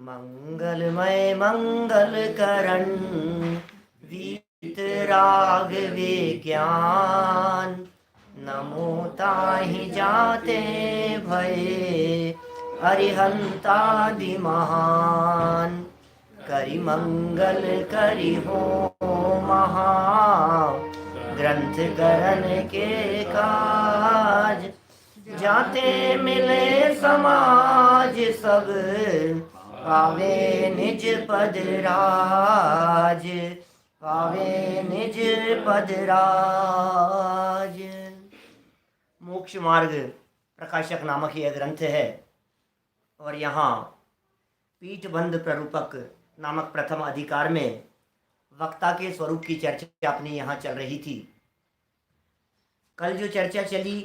मंगलमय मंगल करण वीतराग विज्ञान। नमो ताहि जाते भये अरिहंतादि महान। करि मंगल करि हो महा ग्रंथ करण के काज। जाते मिले समाज सब पावे निज पद राज। पावे निज पद राज। मोक्ष मार्ग प्रकाशक नामक यह ग्रंथ है और यहाँ पीठबंध प्ररूपक नामक प्रथम अधिकार में वक्ता के स्वरूप की चर्चा अपनी यहाँ चल रही थी। कल जो चर्चा चली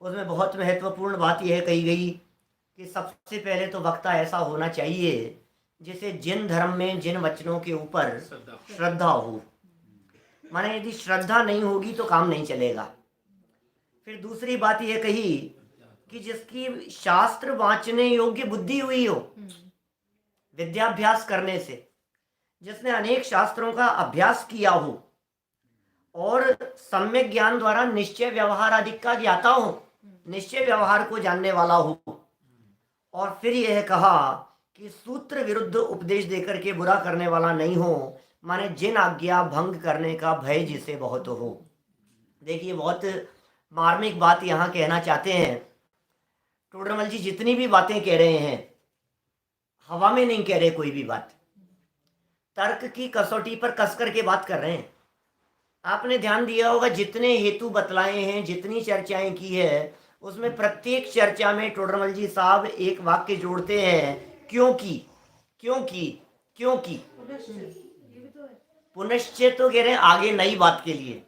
उसमें बहुत महत्वपूर्ण बात यह कही गई कि सबसे पहले तो वक्ता ऐसा होना चाहिए जिसे जिन धर्म में जिन वचनों के ऊपर श्रद्धा हो। माने यदि श्रद्धा नहीं होगी तो काम नहीं चलेगा। फिर दूसरी बात यह कही कि जिसकी शास्त्र वांचने योग्य बुद्धि हुई हो विद्याभ्यास करने से, जिसने अनेक शास्त्रों का अभ्यास किया हो और सम्यक ज्ञान द्वारा निश्चय व्यवहार आदि का ज्ञाता हो, निश्चय व्यवहार को जानने वाला हो। और फिर यह कहा कि सूत्र विरुद्ध उपदेश देकर के बुरा करने वाला नहीं हो, माने जिन आज्ञा भंग करने का भय जिसे बहुत हो। देखिए बहुत मार्मिक बात यहाँ कहना चाहते हैं। टोडरमल जी जितनी भी बातें कह रहे हैं हवा में नहीं कह रहे, कोई भी बात तर्क की कसौटी पर कस करके बात कर रहे हैं। आपने ध्यान दिया होगा जितने हेतु बतलाए हैं, जितनी चर्चाएं की है, उसमें प्रत्येक चर्चा में टोडरमल जी साहब एक वाक्य जोड़ते हैं, क्योंकि क्योंकि क्योंकि। पुनश्च तो कह रहे हैं आगे नई बात के लिए,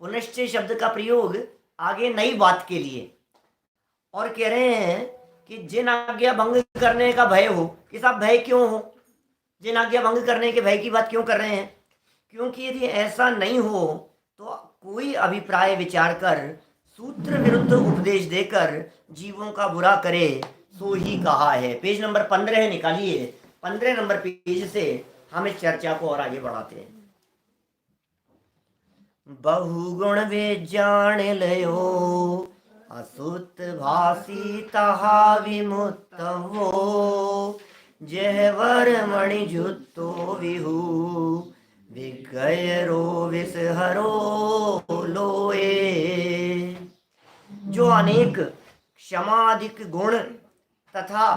पुनश्च शब्द का प्रयोग आगे नई बात के लिए। और कह रहे हैं कि जिन आज्ञा भंग करने का भय हो, कि साहब भय क्यों हो, जिन आज्ञा भंग करने के भय की बात क्यों कर रहे हैं? क्योंकि यदि ऐसा नहीं हो तो कोई अभिप्राय विचार कर सूत्र विरुद्ध उपदेश देकर जीवों का बुरा करे सो ही कहा है। पेज नंबर 15 निकालिए, 15 नंबर पेज से हम इस चर्चा को और आगे बढ़ाते हैं। बहुगुण वे जान लयो असुत भासी तहा विमुक्त हो। जहवर मणि जुत्तो विहु विगयरो विसहरो लोए। जो अनेक क्षमादिक गुण तथा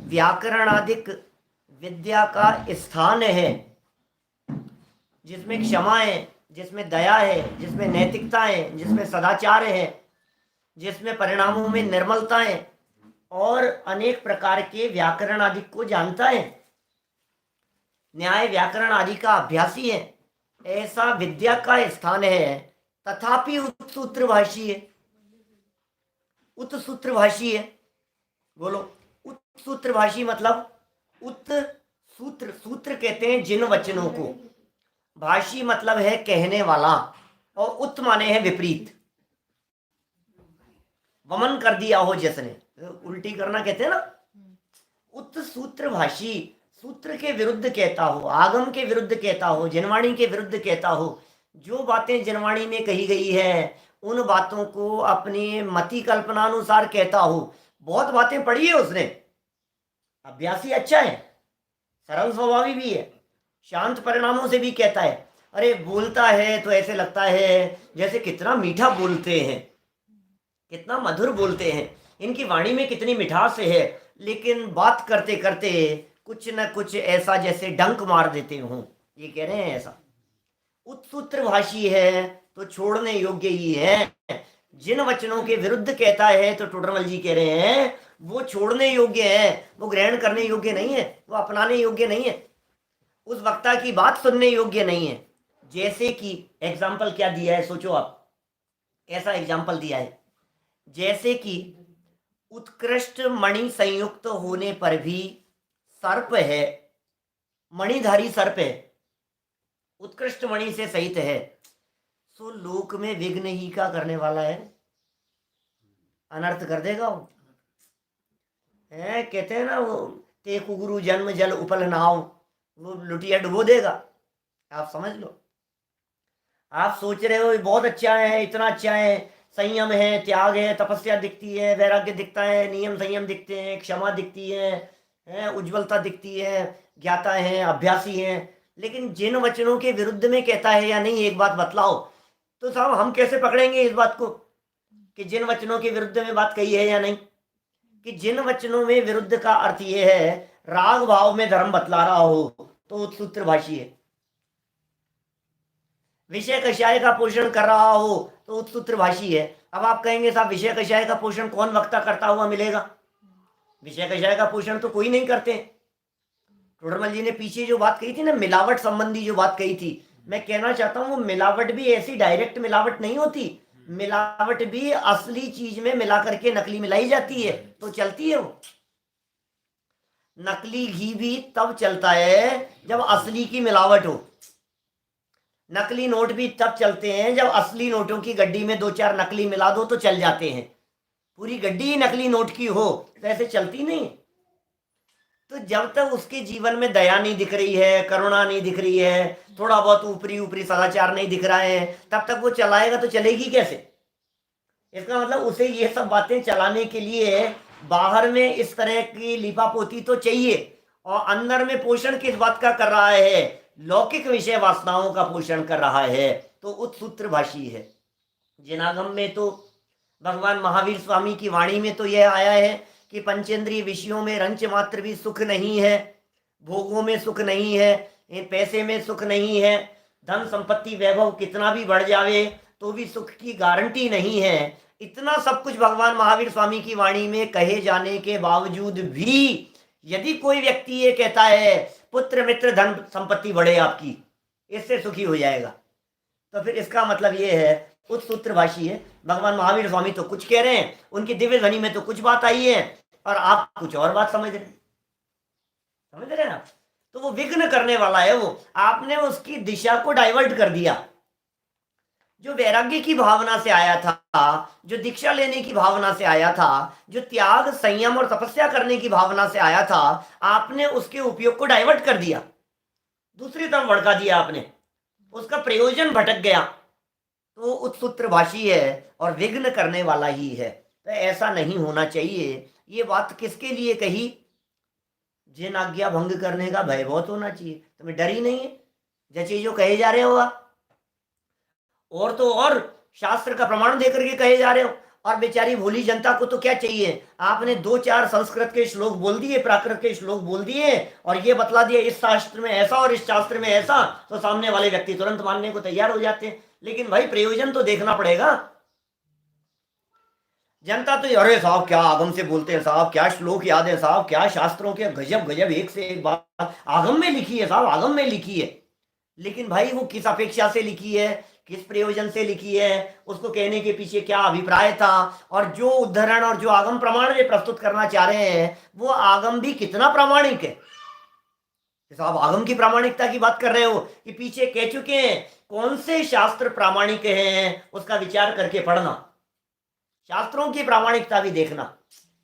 व्याकरणादिक विद्या का स्थान है, जिसमें क्षमा है, जिसमें दया है, जिसमें नैतिकता है, जिसमें सदाचार है, जिसमें परिणामों में निर्मलता है और अनेक प्रकार के व्याकरण आदि को जानता है, न्याय व्याकरण आदि का अभ्यासी है, ऐसा विद्या का स्थान है। तथापि उत्सूत्रभाषी है, उत्सूत्रभाषी है। बोलो उत्सूत्रभाषी मतलब उत सूत्र, सूत्र कहते हैं जिन वचनों को, भाषी मतलब है कहने वाला, और उत माने है विपरीत, वमन कर दिया हो जिसने, उल्टी करना कहते हैं ना। उत सूत्र भाषी, सूत्र के विरुद्ध कहता हो, आगम के विरुद्ध कहता हो, जनवाणी के विरुद्ध कहता हो। जो बातें जनवाणी में कही गई है उन बातों को अपनी मति कल्पना अनुसार कहता हो। बहुत बातें पढ़ी है उसने, अभ्यासी अच्छा है, सरल स्वभावी भी है, शांत परिणामों से भी कहता है। अरे बोलता है तो ऐसे लगता है जैसे कितना मीठा बोलते हैं, कितना मधुर बोलते हैं, इनकी वाणी में कितनी मिठास है, लेकिन बात करते करते कुछ न कुछ ऐसा जैसे डंक मार देते हों। ये कह रहे हैं ऐसा। उत्सूत्र भाषी है तो छोड़ने योग्य ही है। जिन वचनों के विरुद्ध कहता है तो टोडरमल जी कह रहे हैं वो छोड़ने योग्य है, वो ग्रहण करने योग्य नहीं है, वो अपनाने योग्य नहीं है, उस वक्ता की बात सुनने योग्य नहीं है। जैसे कि एग्जाम्पल क्या दिया है, सोचो आप, ऐसा एग्जाम्पल दिया है जैसे कि उत्कृष्ट मणि संयुक्त होने पर भी सर्प है, मणिधारी सर्प है, उत्कृष्ट मणि से सहित है, सो लोक में विघ्न ही का करने वाला है, अनर्थ कर देगा वो है। कहते हैं ना वो ते कुगुरु जन्म जल उपल नाव, वो लुटिया डुबो देगा। आप समझ लो। आप सोच रहे हो बहुत अच्छा है, इतना अच्छा है, संयम है, त्याग है, तपस्या दिखती है, वैराग्य दिखता है, नियम संयम दिखते हैं, क्षमा दिखती है, उज्ज्वलता दिखती है, ज्ञाता है, अभ्यासी है, लेकिन जिन वचनों के विरुद्ध में कहता है या नहीं, एक बात बतलाओ। तो साहब हम कैसे पकड़ेंगे इस बात को कि जिन वचनों के विरुद्ध में बात कही है या नहीं? कि जिन वचनों में विरुद्ध का अर्थ ये है, राग भाव में धर्म बतला रहा हो तो सूत्र भाषी है। विषय कषाय का पोषण कर रहा हो तो उत्सूत्र भाषी है। अब आप कहेंगे साहब विषय कषाय का पोषण कौन वक्ता करता हुआ मिलेगा? विषय कषाय का पोषण तो कोई नहीं करते। टोडरमल जी ने पीछे जो बात कही थी ना, मिलावट संबंधी जो बात कही थी, मैं कहना चाहता हूं वो मिलावट भी ऐसी डायरेक्ट मिलावट नहीं होती। मिलावट भी असली चीज में मिला करके नकली मिलाई जाती है तो चलती है वो। नकली घी भी तब चलता है जब असली की मिलावट हो। नकली नोट भी तब चलते हैं जब असली नोटों की गड्डी में 2-4 नकली मिला दो तो चल जाते हैं। पूरी गड्डी ही नकली नोट की हो तो ऐसे चलती नहीं। तो जब तक उसके जीवन में दया नहीं दिख रही है, करुणा नहीं दिख रही है, थोड़ा बहुत ऊपरी ऊपरी सदाचार नहीं दिख रहा है, तब तक वो चलाएगा तो चलेगी कैसे? इसका मतलब उसे ये सब बातें चलाने के लिए बाहर में इस तरह की लिपापोती तो चाहिए, और अंदर में पोषण किस बात का कर रहा है? लौकिक विषय वासनाओं का पोषण कर रहा है, तो उत्सूत्र भाषी है। जिनागम में तो भगवान महावीर स्वामी की वाणी में तो यह आया है कि पंचेंद्रिय विषयों में रंच मात्र भी सुख नहीं है, भोगों में सुख नहीं है, पैसे में सुख नहीं है, धन संपत्ति वैभव कितना भी बढ़ जावे तो भी सुख की गारंटी नहीं है। इतना सब कुछ भगवान महावीर स्वामी की वाणी में कहे जाने के बावजूद भी यदि कोई व्यक्ति ये कहता है पुत्र मित्र धन संपत्ति बढ़े आपकी, इससे सुखी हो जाएगा, तो फिर इसका मतलब ये है उत्सूत्र भाषी है। भगवान महावीर स्वामी तो कुछ कह रहे हैं, उनकी दिव्य ध्वनि में तो कुछ बात आई है और आप कुछ और बात समझ रहे हैं ना। तो वो विघ्न करने वाला है, वो आपने उसकी दिशा को डाइवर्ट कर दिया। जो वैराग्य की भावना से आया था, जो दीक्षा लेने की भावना से आया था, जो त्याग संयम और तपस्या करने की भावना से आया था, आपने उसके उपयोग को डाइवर्ट कर दिया, दूसरी तरफ भड़का दिया आपने, उसका प्रयोजन भटक गया, तो उत्सूत्र भाषी है और विघ्न करने वाला ही है। तो ऐसा नहीं होना चाहिए। ये बात किसके लिए कही? जिन आज्ञा भंग करने का भय बहुत होना चाहिए। तुम्हें डर ही नहीं है, जैसे जो कहे जा रहे हो आप, और तो और शास्त्र का प्रमाण देकर के कहे जा रहे हो। और बेचारी भोली जनता को तो क्या चाहिए? आपने 2-4 संस्कृत के श्लोक बोल दिए, प्राकृत के श्लोक बोल दिए और ये बतला दिया इस शास्त्र में ऐसा और इस शास्त्र में ऐसा, तो सामने वाले व्यक्ति तुरंत मानने को तैयार हो जाते हैं। लेकिन भाई प्रयोजन तो देखना पड़ेगा। जनता तो अरे साहब क्या आगम से बोलते हैं, साहब क्या श्लोक याद है, साहब क्या शास्त्रों के गजब गजब एक से एक बात आगम में लिखी है, साहब आगम में लिखी है। लेकिन भाई वो किस अपेक्षा से लिखी है, किस प्रयोजन से लिखी है, उसको कहने के पीछे क्या अभिप्राय था, और जो उद्धरण और जो आगम प्रमाण वे प्रस्तुत करना चाह रहे हैं वो आगम भी कितना प्रामाणिक है। साहब आगम की प्रामाणिकता की बात कर रहे हो कि पीछे कह चुके हैं कौन से शास्त्र प्रामाणिक हैं, उसका विचार करके पढ़ना, शास्त्रों की प्रामाणिकता भी देखना।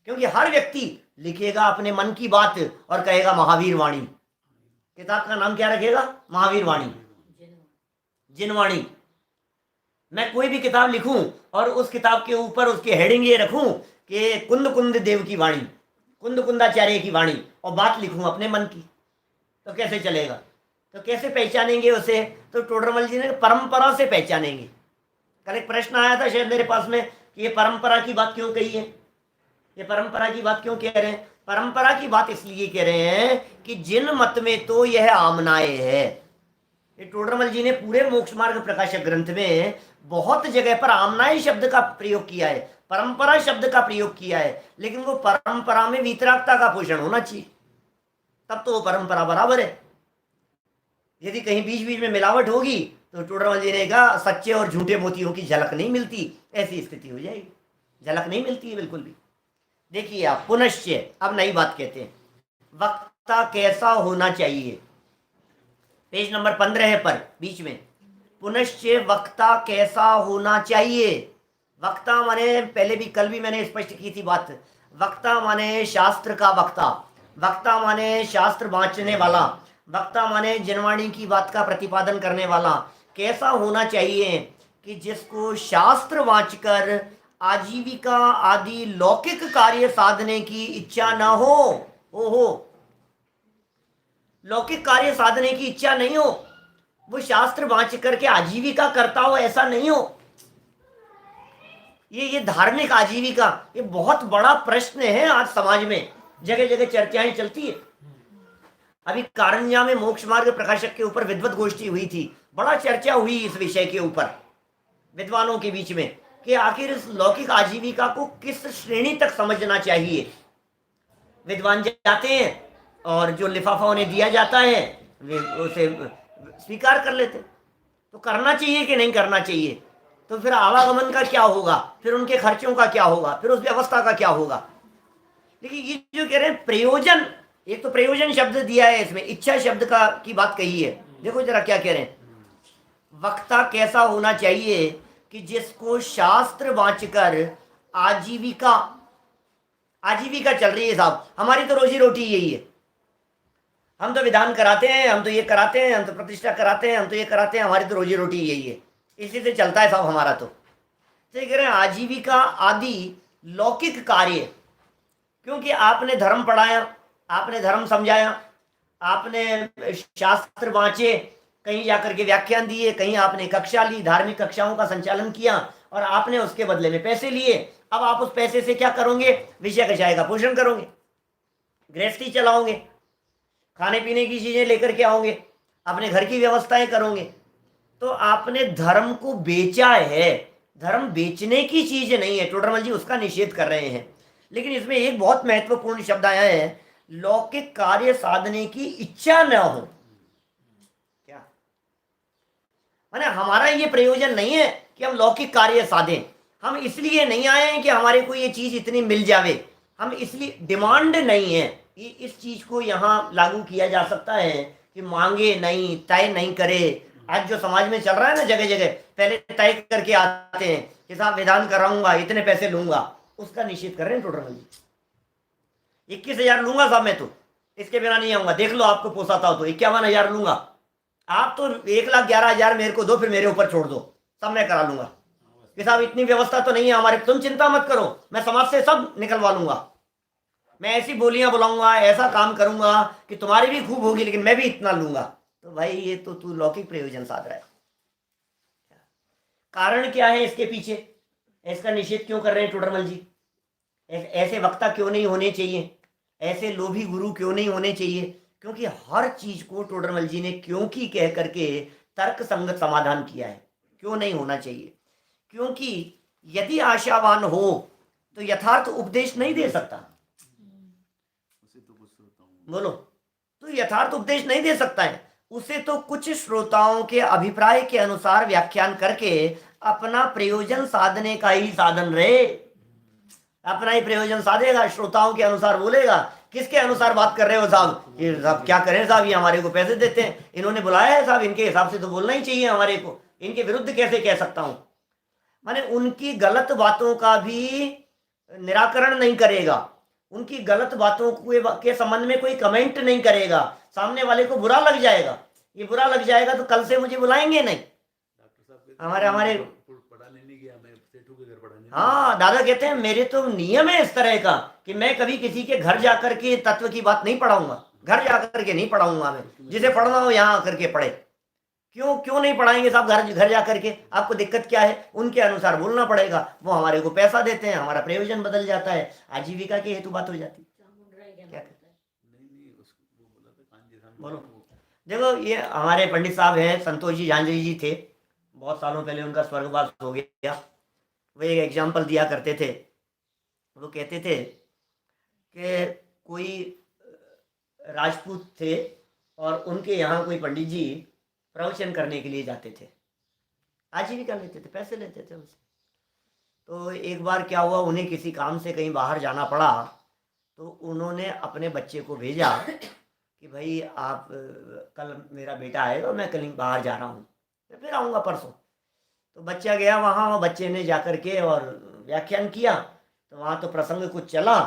क्योंकि हर व्यक्ति लिखेगा अपने मन की बात और कहेगा महावीर वाणी। किताब का नाम क्या रखेगा? महावीर वाणी, जिनवाणी। मैं कोई भी किताब लिखूं और उस किताब के ऊपर उसके हेडिंग ये रखूं कि कुंद कुंद देव की वाणी, कुंद कुंदाचार्य की वाणी, और बात लिखूं अपने मन की, तो कैसे चलेगा? तो कैसे पहचानेंगे उसे? तो टोडरमल जी ने परंपरा से पहचानेंगे। कल एक प्रश्न आया था शायद मेरे पास में कि ये परंपरा की बात क्यों कही है, ये परंपरा की बात क्यों कह रहे हैं? परंपरा की बात इसलिए कह रहे हैं कि जिन मत में तो यह आमनाए है। ये टोडरमल जी ने पूरे मोक्ष मार्ग प्रकाशक ग्रंथ में बहुत जगह पर आमनाए शब्द का प्रयोग किया है, परंपरा शब्द का प्रयोग किया है, लेकिन वो परंपरा में वितरागता का पोषण होना चाहिए, तब तो वो परंपरा बराबर है। यदि कहीं बीच बीच में मिलावट होगी तो टोडरमल जी ने कहा सच्चे और झूठे मोतियों की झलक नहीं मिलती, ऐसी स्थिति हो जाएगी। झलक नहीं मिलती है बिल्कुल भी। देखिए आप पुनश्च, अब नई बात कहते हैं, वक्ता कैसा होना चाहिए। पेज नंबर 15 पर बीच में पुनश्च वक्ता कैसा होना चाहिए। वक्ता माने, पहले भी कल भी मैंने स्पष्ट की थी बात, वक्ता माने शास्त्र का वक्ता, वक्ता माने शास्त्र वांचने वाला, वक्ता माने जिनवाणी की बात का प्रतिपादन करने वाला। कैसा होना चाहिए कि जिसको शास्त्र वांचकर आजीविका आदि लौकिक कार्य साधने की इच्छा न हो। ओहो, लौकिक कार्य साधने की इच्छा नहीं हो, वो शास्त्र वांच करके आजीविका करता हो, ऐसा नहीं हो। ये धार्मिक आजीविका, ये बहुत बड़ा प्रश्न है आज समाज में, जगह जगह चर्चाएं चलती है। अभी कारंजा में मोक्ष मार्ग प्रकाशक के ऊपर विद्वत गोष्ठी हुई थी, बड़ा चर्चा हुई इस विषय के ऊपर विद्वानों के बीच में कि आखिर इस लौकिक आजीविका को किस श्रेणी तक समझना चाहिए। विद्वान जाते हैं और जो लिफाफा उन्हें दिया जाता है वे उसे स्वीकार कर लेते। तो करना चाहिए कि नहीं करना चाहिए? तो फिर आवागमन का क्या होगा, फिर उनके खर्चों का क्या होगा, फिर उस व्यवस्था का क्या होगा? लेकिन ये जो कह रहे हैं प्रयोजन, एक तो प्रयोजन शब्द दिया है इसमें, इच्छा शब्द का की बात कही है। देखो जरा क्या कह रहे हैं, वक्ता कैसा होना चाहिए कि जिसको शास्त्र वांचकर आजीविका, आजीविका चल रही है साहब, हमारी तो रोजी रोटी यही है, हम तो विधान कराते हैं, हम तो ये कराते हैं, हम तो प्रतिष्ठा कराते हैं, हम तो ये कराते हैं, हमारी तो रोजी रोटी यही है, इसी से चलता है साहब हमारा। तो कह रहे हैं आजीविका आदि लौकिक कार्य, क्योंकि आपने धर्म पढ़ाया, आपने धर्म समझाया, आपने शास्त्र वांचे, कहीं जाकर के व्याख्यान दिए, कहीं आपने कक्षा ली, धार्मिक कक्षाओं का संचालन किया और आपने उसके बदले में पैसे लिए। अब आप उस पैसे से क्या करोगे? विषय कषाय का पोषण करोगे, गृहस्थी चलाओगे, खाने पीने की चीजें लेकर के आओगे, अपने घर की व्यवस्थाएं करोगे। तो आपने धर्म को बेचा है। धर्म बेचने की चीज नहीं है, टोडरमल जी उसका निषेध कर रहे हैं। लेकिन इसमें एक बहुत महत्वपूर्ण शब्द आया है, लौकिक कार्य साधने की इच्छा न हो। क्या माने? हमारा ये प्रयोजन नहीं है कि हम लौकिक कार्य साधें, हम इसलिए नहीं आए हैं कि हमारे को ये चीज इतनी मिल जावे, हम इसलिए, डिमांड नहीं है। इस चीज को यहाँ लागू किया जा सकता है कि मांगे नहीं, तय नहीं करे। आज जो समाज में चल रहा है ना, जगह जगह पहले तय करके आते हैं कि साहब विधान कराऊंगा, इतने पैसे लूंगा, उसका निषेध कर रहे हैं टोटल। 21,000 लूंगा साहब मैं, तो इसके बिना नहीं आऊंगा, देख लो आपको पोसाता हो तो 51,000 लूंगा, आप तो 1,11,000 मेरे को दो, फिर मेरे ऊपर छोड़ दो, सब मैं करा लूंगा। कि साहब इतनी व्यवस्था तो नहीं है हमारे, तुम चिंता मत करो, मैं समाज से सब निकलवा लूंगा, मैं ऐसी बोलियां बुलाऊंगा, ऐसा काम करूंगा कि तुम्हारी भी खूब होगी, लेकिन मैं भी इतना लूंगा। तो भाई ये तो तू लौकिक प्रयोजन साध रहा है। कारण क्या है इसके पीछे? इसका निषेध क्यों कर रहे हैं टोडरमल जी? ऐसे वक्ता क्यों नहीं होने चाहिए? ऐसे लोभी गुरु क्यों नहीं होने चाहिए? क्योंकि हर चीज को टोडरमल जी ने क्योंकि कह करके तर्क संगत समाधान किया है। क्यों नहीं होना चाहिए? क्योंकि यदि आशावान हो तो यथार्थ उपदेश नहीं दे सकता। बोलो, तो यथार्थ उपदेश नहीं दे सकता है, उसे तो कुछ श्रोताओं के अभिप्राय के अनुसार व्याख्यान करके अपना प्रयोजन साधने का ही साधन रहे, अपना ही प्रयोजन साधेगा, श्रोताओं के अनुसार बोलेगा। किसके अनुसार बात कर रहे हो साहब? ये साहब क्या करें साहब, ये हमारे को पैसे देते हैं, इन्होंने बुलाया है साहब, इनके हिसाब से तो बोलना ही चाहिए हमारे को, इनके विरुद्ध कैसे कह सकता हूं? माने उनकी गलत बातों का भी निराकरण नहीं करेगा, उनकी गलत बातों के संबंध में कोई कमेंट नहीं करेगा, सामने वाले को बुरा लग जाएगा। ये बुरा लग जाएगा तो कल से मुझे बुलाएंगे नहीं। हमारे हाँ, दादा कहते हैं मेरे तो नियम है इस तरह का कि मैं कभी किसी के घर जाकर के तत्व की बात नहीं पढ़ाऊंगा, घर जाकर के नहीं पढ़ाऊंगा, मैं जिसे पढ़ना हो यहाँ आकर के पढ़े। क्यों नहीं पढ़ाएंगे साहब? घर जाकर के आपको दिक्कत क्या है? उनके अनुसार बोलना पड़ेगा, वो हमारे को पैसा देते हैं, हमारा प्रयोजन बदल जाता है, आजीविका की हेतु बात हो जाती है। क्या बोलो, देखो ये हमारे पंडित साहब हैं, संतोष जी झांझरी जी थे, बहुत सालों पहले उनका स्वर्गवास हो गया। वो एक एग्जाम्पल दिया करते थे, वो कहते थे कि कोई राजपूत थे और उनके यहाँ कोई पंडित जी प्रवचन करने के लिए जाते थे, आजीविका लेते थे, पैसे लेते थे उनसे। तो एक बार क्या हुआ, उन्हें किसी काम से कहीं बाहर जाना पड़ा, तो उन्होंने अपने बच्चे को भेजा कि भाई आप कल मेरा बेटा आएगा, मैं कल बाहर जा रहा हूँ, मैं फिर आऊँगा परसों। तो बच्चा गया वहाँ, बच्चे ने जाकर के और व्याख्यान किया, तो वहाँ तो प्रसंग कुछ चला,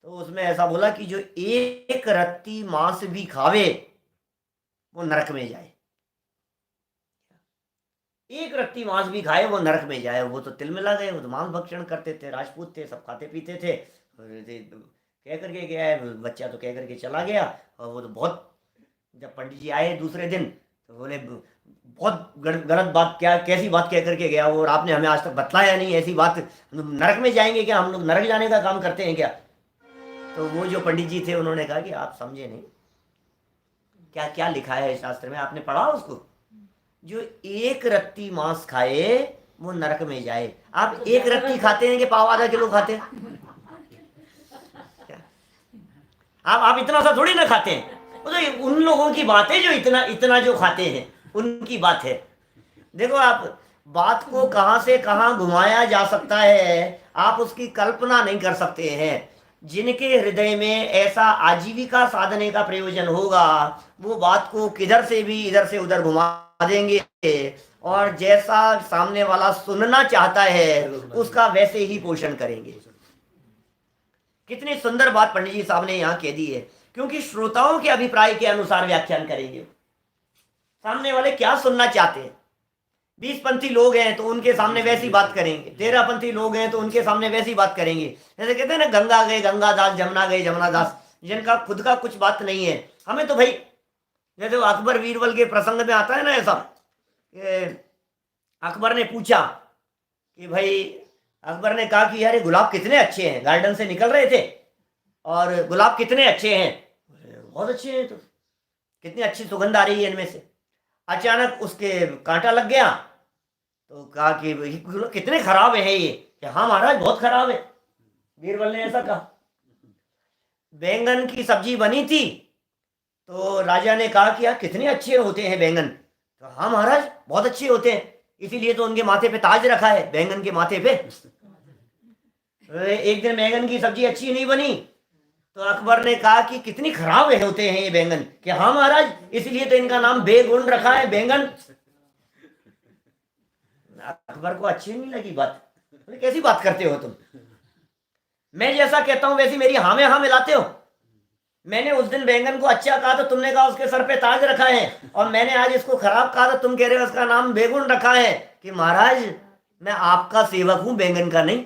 तो उसमें ऐसा बोला कि जो एक रत्ती मांस भी खावे वो नरक में जाए। एक रत्ती मांस भी खाए वो नरक में जाए। वो तो तिल मिला गए, वो तो मांस भक्षण करते थे, राजपूत थे, सब खाते पीते थे। कह करके गया है बच्चा, तो कह करके चला गया। और वो तो बहुत, जब पंडित जी आए दूसरे दिन तो बोले बहुत गलत बात, क्या कैसी बात कह करके गया वो, और आपने हमें आज तक बतलाया नहीं, ऐसी बात, नरक में जाएंगे क्या, हम लोग नरक जाने का काम करते हैं क्या। तो वो जो पंडित जी थे उन्होंने कहा कि आप समझे नहीं, क्या क्या लिखा है शास्त्र में, आपने पढ़ा उसको। जो एक रत्ती मांस खाए वो नरक में जाए। आप एक रत्ती खाते हैं कि पाव आधा किलो खाते हैं? आप इतना सा थोड़ी ना खाते हैं। तो उन लोगों की बात है जो इतना इतना जो खाते हैं, उनकी बात है। देखो आप, बात को कहां से कहां घुमाया जा सकता है, आप उसकी कल्पना नहीं कर सकते हैं। जिनके हृदय में ऐसा आजीविका साधने का प्रयोजन होगा, वो बात को किधर से भी इधर से उधर घुमा देंगे, और जैसा सामने वाला सुनना चाहता है उसका वैसे ही पोषण करेंगे। कितनी सुंदर बात पंडित जी साहब ने यहाँ कह दी है, क्योंकि श्रोताओं के अभिप्राय के अनुसार व्याख्यान करेंगे। सामने वाले क्या सुनना चाहते हैं। 20 पंथी लोग हैं तो उनके सामने वैसी बात करेंगे, 13 पंथी लोग हैं तो उनके सामने वैसी बात करेंगे। जैसे कहते हैं ना, गंगा गए गंगादास, जमुना गए जमुनादास, जिनका खुद का कुछ बात नहीं है। हमें तो भाई, जैसे अकबर बीरबल के प्रसंग में आता है ना ऐसा, अकबर ने पूछा कि भाई, अकबर ने कहा कि यार ये गुलाब कितने अच्छे हैं, गार्डन से निकल रहे थे और गुलाब कितने अच्छे हैं, बहुत अच्छे हैं, तो कितनी अच्छी सुगंध आ रही है इनमें से। अचानक उसके कांटा लग गया तो कहा कि कितने खराब है ये, कि हाँ महाराज बहुत खराब है। बीरबल ने ऐसा कहा। बैंगन की सब्जी बनी थी तो राजा ने कहा कि यार कितने अच्छे होते हैं बैंगन, तो हाँ महाराज बहुत अच्छे होते हैं, इसीलिए तो उनके माथे पे ताज रखा है, बैंगन के माथे पे। एक दिन बैंगन की सब्जी अच्छी नहीं बनी तो अकबर ने कहा कि कितनी खराब होते हैं ये बैंगन, कि हाँ महाराज इसलिए तो इनका नाम बेगुण रखा है, बैंगन। अकबर को अच्छी नहीं लगी बात। कैसी बात करते हो तुम, मैं जैसा कहता हूं वैसी मेरी हाँ में हाँ मिलाते हो। मैंने उस दिन बैंगन को अच्छा कहा तो तुमने कहा उसके सर पे ताज रखा है, और मैंने आज इसको खराब कहा तो तुम कह रहे हो उसका नाम बेगुण रखा है। कि महाराज मैं आपका सेवक हूं, बैंगन का नहीं।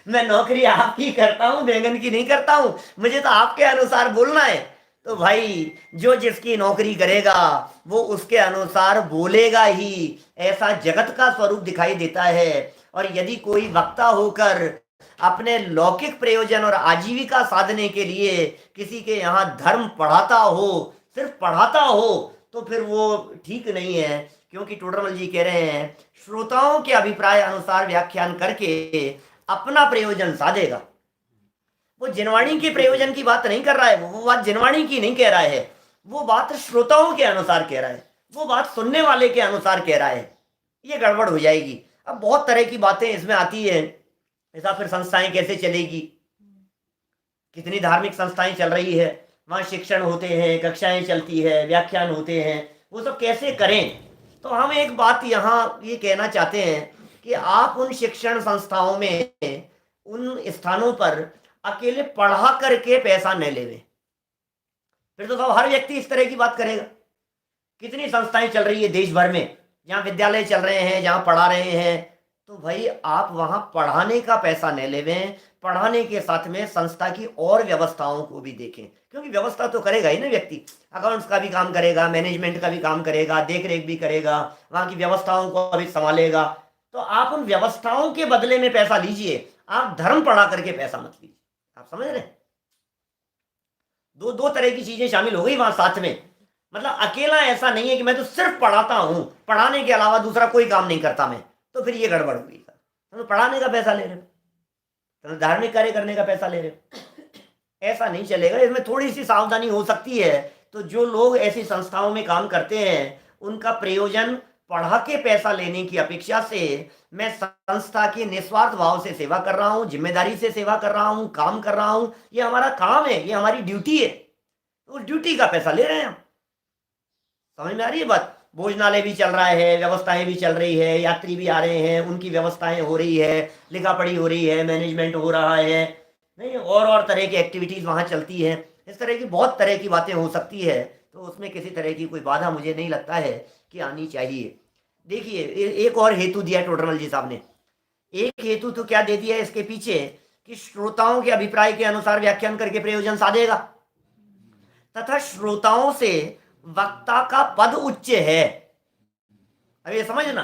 मैं नौकरी आपकी करता हूं, बैंगन की नहीं करता हूं, मुझे तो आपके अनुसार बोलना है। तो भाई जो जिसकी नौकरी करेगा वो उसके अनुसार बोलेगा ही, ऐसा जगत का स्वरूप दिखाई देता है। और यदि कोई वक्ता होकर अपने लौकिक प्रयोजन और आजीविका साधने के लिए किसी के यहाँ धर्म पढ़ाता हो, सिर्फ पढ़ाता हो, तो फिर वो ठीक नहीं है। क्योंकि टोडरमल जी कह रहे हैं श्रोताओं के अभिप्राय अनुसार व्याख्यान करके अपना प्रयोजन साधेगा। वो जिनवाणी के प्रयोजन की बात नहीं कर रहा है, वो बात जिनवाणी की नहीं कह रहा है, वो बात श्रोताओं के अनुसार कह रहा है, वो बात सुनने वाले के अनुसार कह रहा है। ये गड़बड़ हो जाएगी। अब बहुत तरह की बातें इसमें आती है। ऐसा फिर संस्थाएं कैसे चलेगी, कितनी धार्मिक संस्थाएं चल रही है, वहाँ शिक्षण होते हैं, कक्षाएं चलती है, व्याख्यान होते हैं, वो सब कैसे करें। तो हम एक बात यहाँ ये कहना चाहते हैं कि आप उन शिक्षण संस्थाओं में, उन स्थानों पर अकेले पढ़ा करके पैसा न लेवे। फिर तो सब हर व्यक्ति इस तरह की बात करेगा। कितनी संस्थाएं चल रही है देश भर में, जहाँ विद्यालय चल रहे हैं, जहाँ पढ़ा रहे हैं, तो भाई आप वहाँ पढ़ाने का पैसा न लेवें, पढ़ाने के साथ में संस्था की और व्यवस्थाओं को भी देखें। क्योंकि व्यवस्था तो करेगा ही ना व्यक्ति, अकाउंट्स का भी काम करेगा, मैनेजमेंट का भी काम करेगा, देख रेख भी करेगा, वहाँ की व्यवस्थाओं को भी संभालेगा। तो आप उन व्यवस्थाओं के बदले में पैसा लीजिए, आप धर्म पढ़ा करके पैसा मत लीजिए। आप समझ रहे हैं, दो तरह की चीजें शामिल हो गई वहां साथ में। मतलब अकेला ऐसा नहीं है कि मैं तो सिर्फ पढ़ाता हूं, पढ़ाने के अलावा दूसरा कोई काम नहीं करता मैं, तो फिर ये गड़बड़ हुई। तो पढ़ाने का पैसा ले रहे हो, तो धार्मिक कार्य करने का पैसा ले रहे हो, ऐसा नहीं चलेगा। इसमें थोड़ी सी सावधानी हो सकती है। तो जो लोग ऐसी संस्थाओं में काम करते हैं, उनका प्रयोजन पढ़ा के पैसा लेने की अपेक्षा से मैं संस्था की निस्वार्थ भाव से सेवा कर रहा हूं, जिम्मेदारी से सेवा कर रहा हूं, काम कर रहा हूं, ये हमारा काम है, ये हमारी ड्यूटी है, तो उस ड्यूटी का पैसा ले रहे हैं हम। समझ में आ रही है बात। भोजनालय भी चल रहा है, व्यवस्थाएं भी चल रही है, यात्री भी आ रहे हैं, उनकी व्यवस्थाएं हो रही है, लिखा पढ़ी हो रही है, मैनेजमेंट हो रहा है, नहीं और तरह की एक्टिविटीज़ वहाँ चलती हैं। इस तरह की बहुत तरह की बातें हो सकती है, तो उसमें किसी तरह की कोई बाधा मुझे नहीं लगता है कि आनी चाहिए। देखिए एक और हेतु दिया टोडरमल जी साहब ने। एक हेतु तो क्या दे दिया है इसके पीछे कि श्रोताओं के अभिप्राय के अनुसार व्याख्यान करके प्रयोजन साधेगा, तथा श्रोताओं से वक्ता का पद उच्च है। अब ये समझना,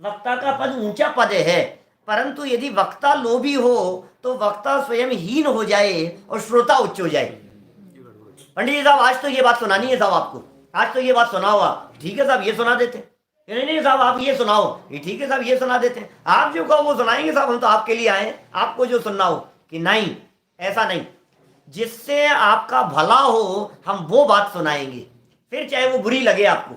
वक्ता का पद ऊंचा पद है, परंतु यदि वक्ता लोभी हो तो वक्ता स्वयं हीन हो जाए और श्रोता उच्च हो जाए। पंडित जी साहब आज तो ये बात सुनानी है साहब आपको, आज तो ये बात सुना हुआ, ठीक है साहब ये सुना देते। नहीं नहीं साहब आप ये सुनाओ, ये ठीक है साहब ये सुना देते हैं। आप जो कहो वो सुनाएंगे साहब, हम तो आपके लिए आए, आपको जो सुनना हो। कि नहीं, ऐसा नहीं, जिससे आपका भला हो हम वो बात सुनाएंगे, फिर चाहे वो बुरी लगे आपको,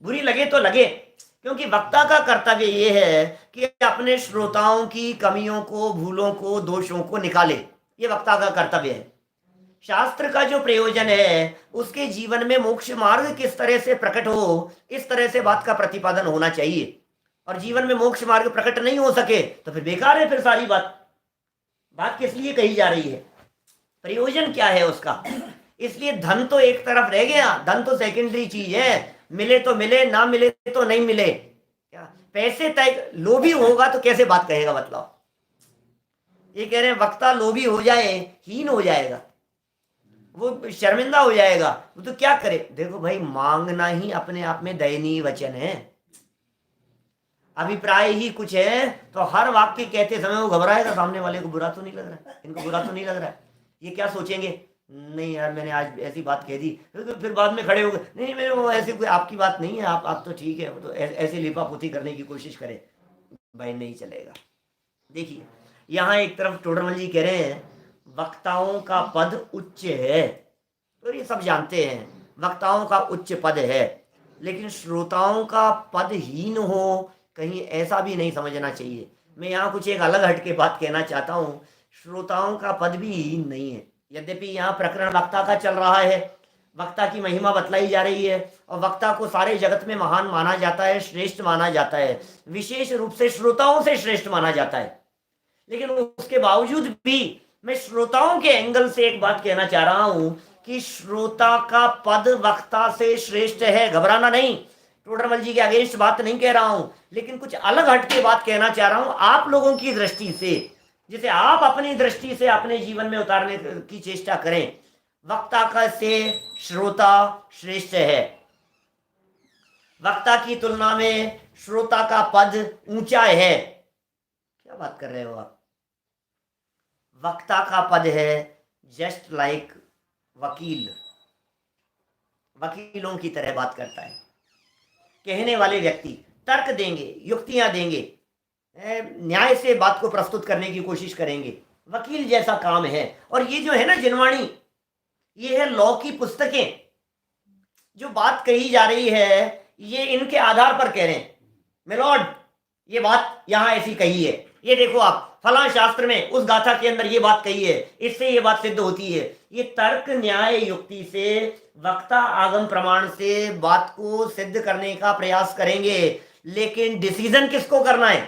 बुरी लगे तो लगे, क्योंकि वक्ता का कर्तव्य ये है कि अपने श्रोताओं की कमियों को, भूलों को, दोषों को निकाले। ये वक्ता का कर्तव्य है। शास्त्र का जो प्रयोजन है उसके जीवन में मोक्ष मार्ग किस तरह से प्रकट हो, इस तरह से बात का प्रतिपादन होना चाहिए। और जीवन में मोक्ष मार्ग प्रकट नहीं हो सके तो फिर बेकार है, फिर सारी बात किस लिए कही जा रही है, प्रयोजन क्या है उसका। इसलिए धन तो एक तरफ रह गया, धन तो सेकेंडरी चीज है, मिले तो मिले, ना मिले तो नहीं मिले। क्या पैसे तय लोभी होगा तो कैसे बात कहेगा, मतलब ये कह रहे हैं वक्ता लोभी हो जाए, हीन हो जाएगा, वो शर्मिंदा हो जाएगा, वो तो क्या करे। देखो भाई, मांगना ही अपने आप में दयनीय वचन है। अभिप्राय ही कुछ है तो हर वाक्य कहते समय वो घबराएगा, सामने वाले को बुरा तो नहीं लग रहा है, इनको बुरा तो नहीं लग रहा है, ये क्या सोचेंगे, नहीं यार मैंने आज ऐसी बात कह दी, फिर बाद में खड़े हो गए, नहीं मेरे वो ऐसी कोई आपकी बात नहीं है, आप तो ठीक है, वो तो ऐसे लिपापोती करने की कोशिश करे, भाई नहीं चलेगा। देखिए यहाँ एक तरफ टोडरमल जी कह रहे हैं वक्ताओं का पद उच्च है, तो ये सब जानते हैं वक्ताओं का उच्च पद है, लेकिन श्रोताओं का पद हीन हो कहीं ऐसा भी नहीं समझना चाहिए। मैं यहाँ कुछ एक अलग हट के बात कहना चाहता हूँ, श्रोताओं का पद भी हीन नहीं है। यद्यपि यहाँ प्रकरण वक्ता का चल रहा है, वक्ता की महिमा बतलाई जा रही है और वक्ता को सारे जगत में महान माना जाता है, श्रेष्ठ माना जाता है, विशेष रूप से श्रोताओं से श्रेष्ठ माना जाता है। लेकिन उसके बावजूद भी मैं श्रोताओं के एंगल से एक बात कहना चाह रहा हूं कि श्रोता का पद वक्ता से श्रेष्ठ है। घबराना नहीं, टोडरमल जी के अगेंस्ट बात नहीं कह रहा हूं, लेकिन कुछ अलग हट के बात कहना चाह रहा हूं आप लोगों की दृष्टि से, जिसे आप अपनी दृष्टि से अपने जीवन में उतारने की चेष्टा करें। वक्ता का से श्रोता श्रेष्ठ है, वक्ता की तुलना में श्रोता का पद ऊंचा है। क्या बात कर रहे हो आप, वक्ता का पद है जस्ट लाइक वकील, वकीलों की तरह बात करता है। कहने वाले व्यक्ति तर्क देंगे, युक्तियां देंगे, न्याय से बात को प्रस्तुत करने की कोशिश करेंगे, वकील जैसा काम है। और ये जो है ना जिनवाणी, ये है लॉ की पुस्तकें, जो बात कही जा रही है ये इनके आधार पर कह रहे हैं, मिलॉर्ड ये बात यहां ऐसी कही है, ये देखो आप फला शास्त्र में उस गाथा के अंदर ये बात कही है, इससे ये बात सिद्ध होती है। ये तर्क न्याय युक्ति से वक्ता आगम प्रमाण से बात को सिद्ध करने का प्रयास करेंगे, लेकिन डिसीजन किसको करना है,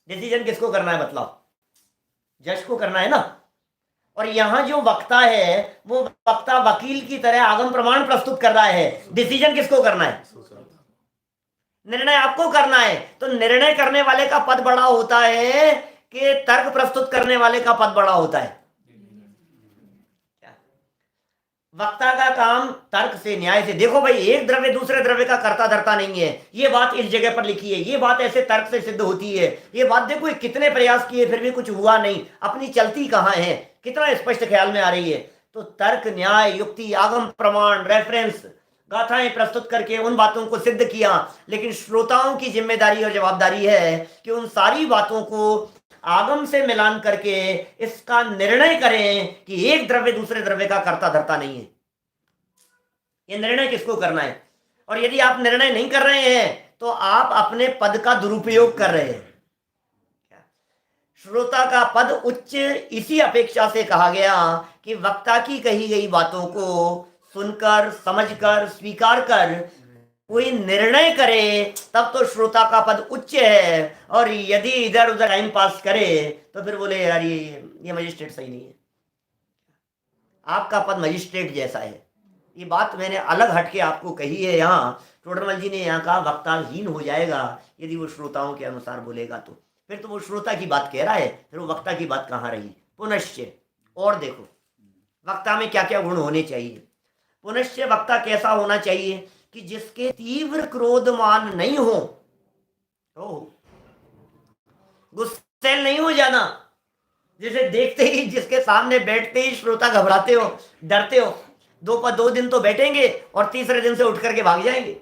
डिसीजन किसको करना है, मतलब जज को करना है ना। और यहां जो वक्ता है वो वक्ता वकील की तरह आगम प्रमाण प्रस्तुत कर रहा है, डिसीजन किसको करना है, निर्णय आपको करना है। तो निर्णय करने वाले का पद बड़ा होता है कि तर्क प्रस्तुत करने वाले का पद बड़ा होता है। वक्ता का काम तर्क से, न्याय से, देखो भाई एक द्रव्य दूसरे द्रव्य का कर्ता धर्ता नहीं है, ये बात इस जगह पर लिखी है, ये बात ऐसे तर्क से सिद्ध होती है, ये बात देखो कितने प्रयास किए फिर भी कुछ हुआ नहीं, अपनी चलती कहाँ है, कितना स्पष्ट ख्याल में आ रही है। तो तर्क न्याय युक्ति आगम प्रमाण रेफरेंस गाथाएं प्रस्तुत करके उन बातों को सिद्ध किया, लेकिन श्रोताओं की जिम्मेदारी और जवाबदारी है कि उन सारी बातों को आगम से मिलान करके इसका निर्णय करें कि एक द्रव्य दूसरे द्रव्य का कर्ता धर्ता नहीं है। ये निर्णय किसको करना है, और यदि आप निर्णय नहीं कर रहे हैं तो आप अपने पद का दुरुपयोग कर रहे हैं। श्रोता का पद उच्च इसी अपेक्षा से कहा गया कि वक्ता की कही गई बातों को सुनकर, समझकर, स्वीकार कर कोई निर्णय करे, तब तो श्रोता का पद उच्च है। और यदि इधर उधर टाइम पास करे तो फिर बोले यार ये मजिस्ट्रेट सही नहीं है। आपका पद मजिस्ट्रेट जैसा है। ये बात मैंने अलग हटके आपको कही है। यहाँ टोडरमल जी ने यहाँ कहा वक्ताहीन हो जाएगा यदि वो श्रोताओं के अनुसार बोलेगा तो। फिर तो वो श्रोता की बात कह रहा है, फिर वो वक्ता की बात कहाँ रही। पुनश्च, और देखो वक्ता में क्या क्या गुण होने चाहिए। पुनश्च वक्ता कैसा होना चाहिए कि जिसके तीव्र क्रोधमान नहीं हो, गुस्सैल नहीं हो जाना, जिसे देखते ही, जिसके सामने बैठते ही श्रोता घबराते हो, डरते हो। 2 दिन तो बैठेंगे और तीसरे दिन से उठ करके भाग जाएंगे।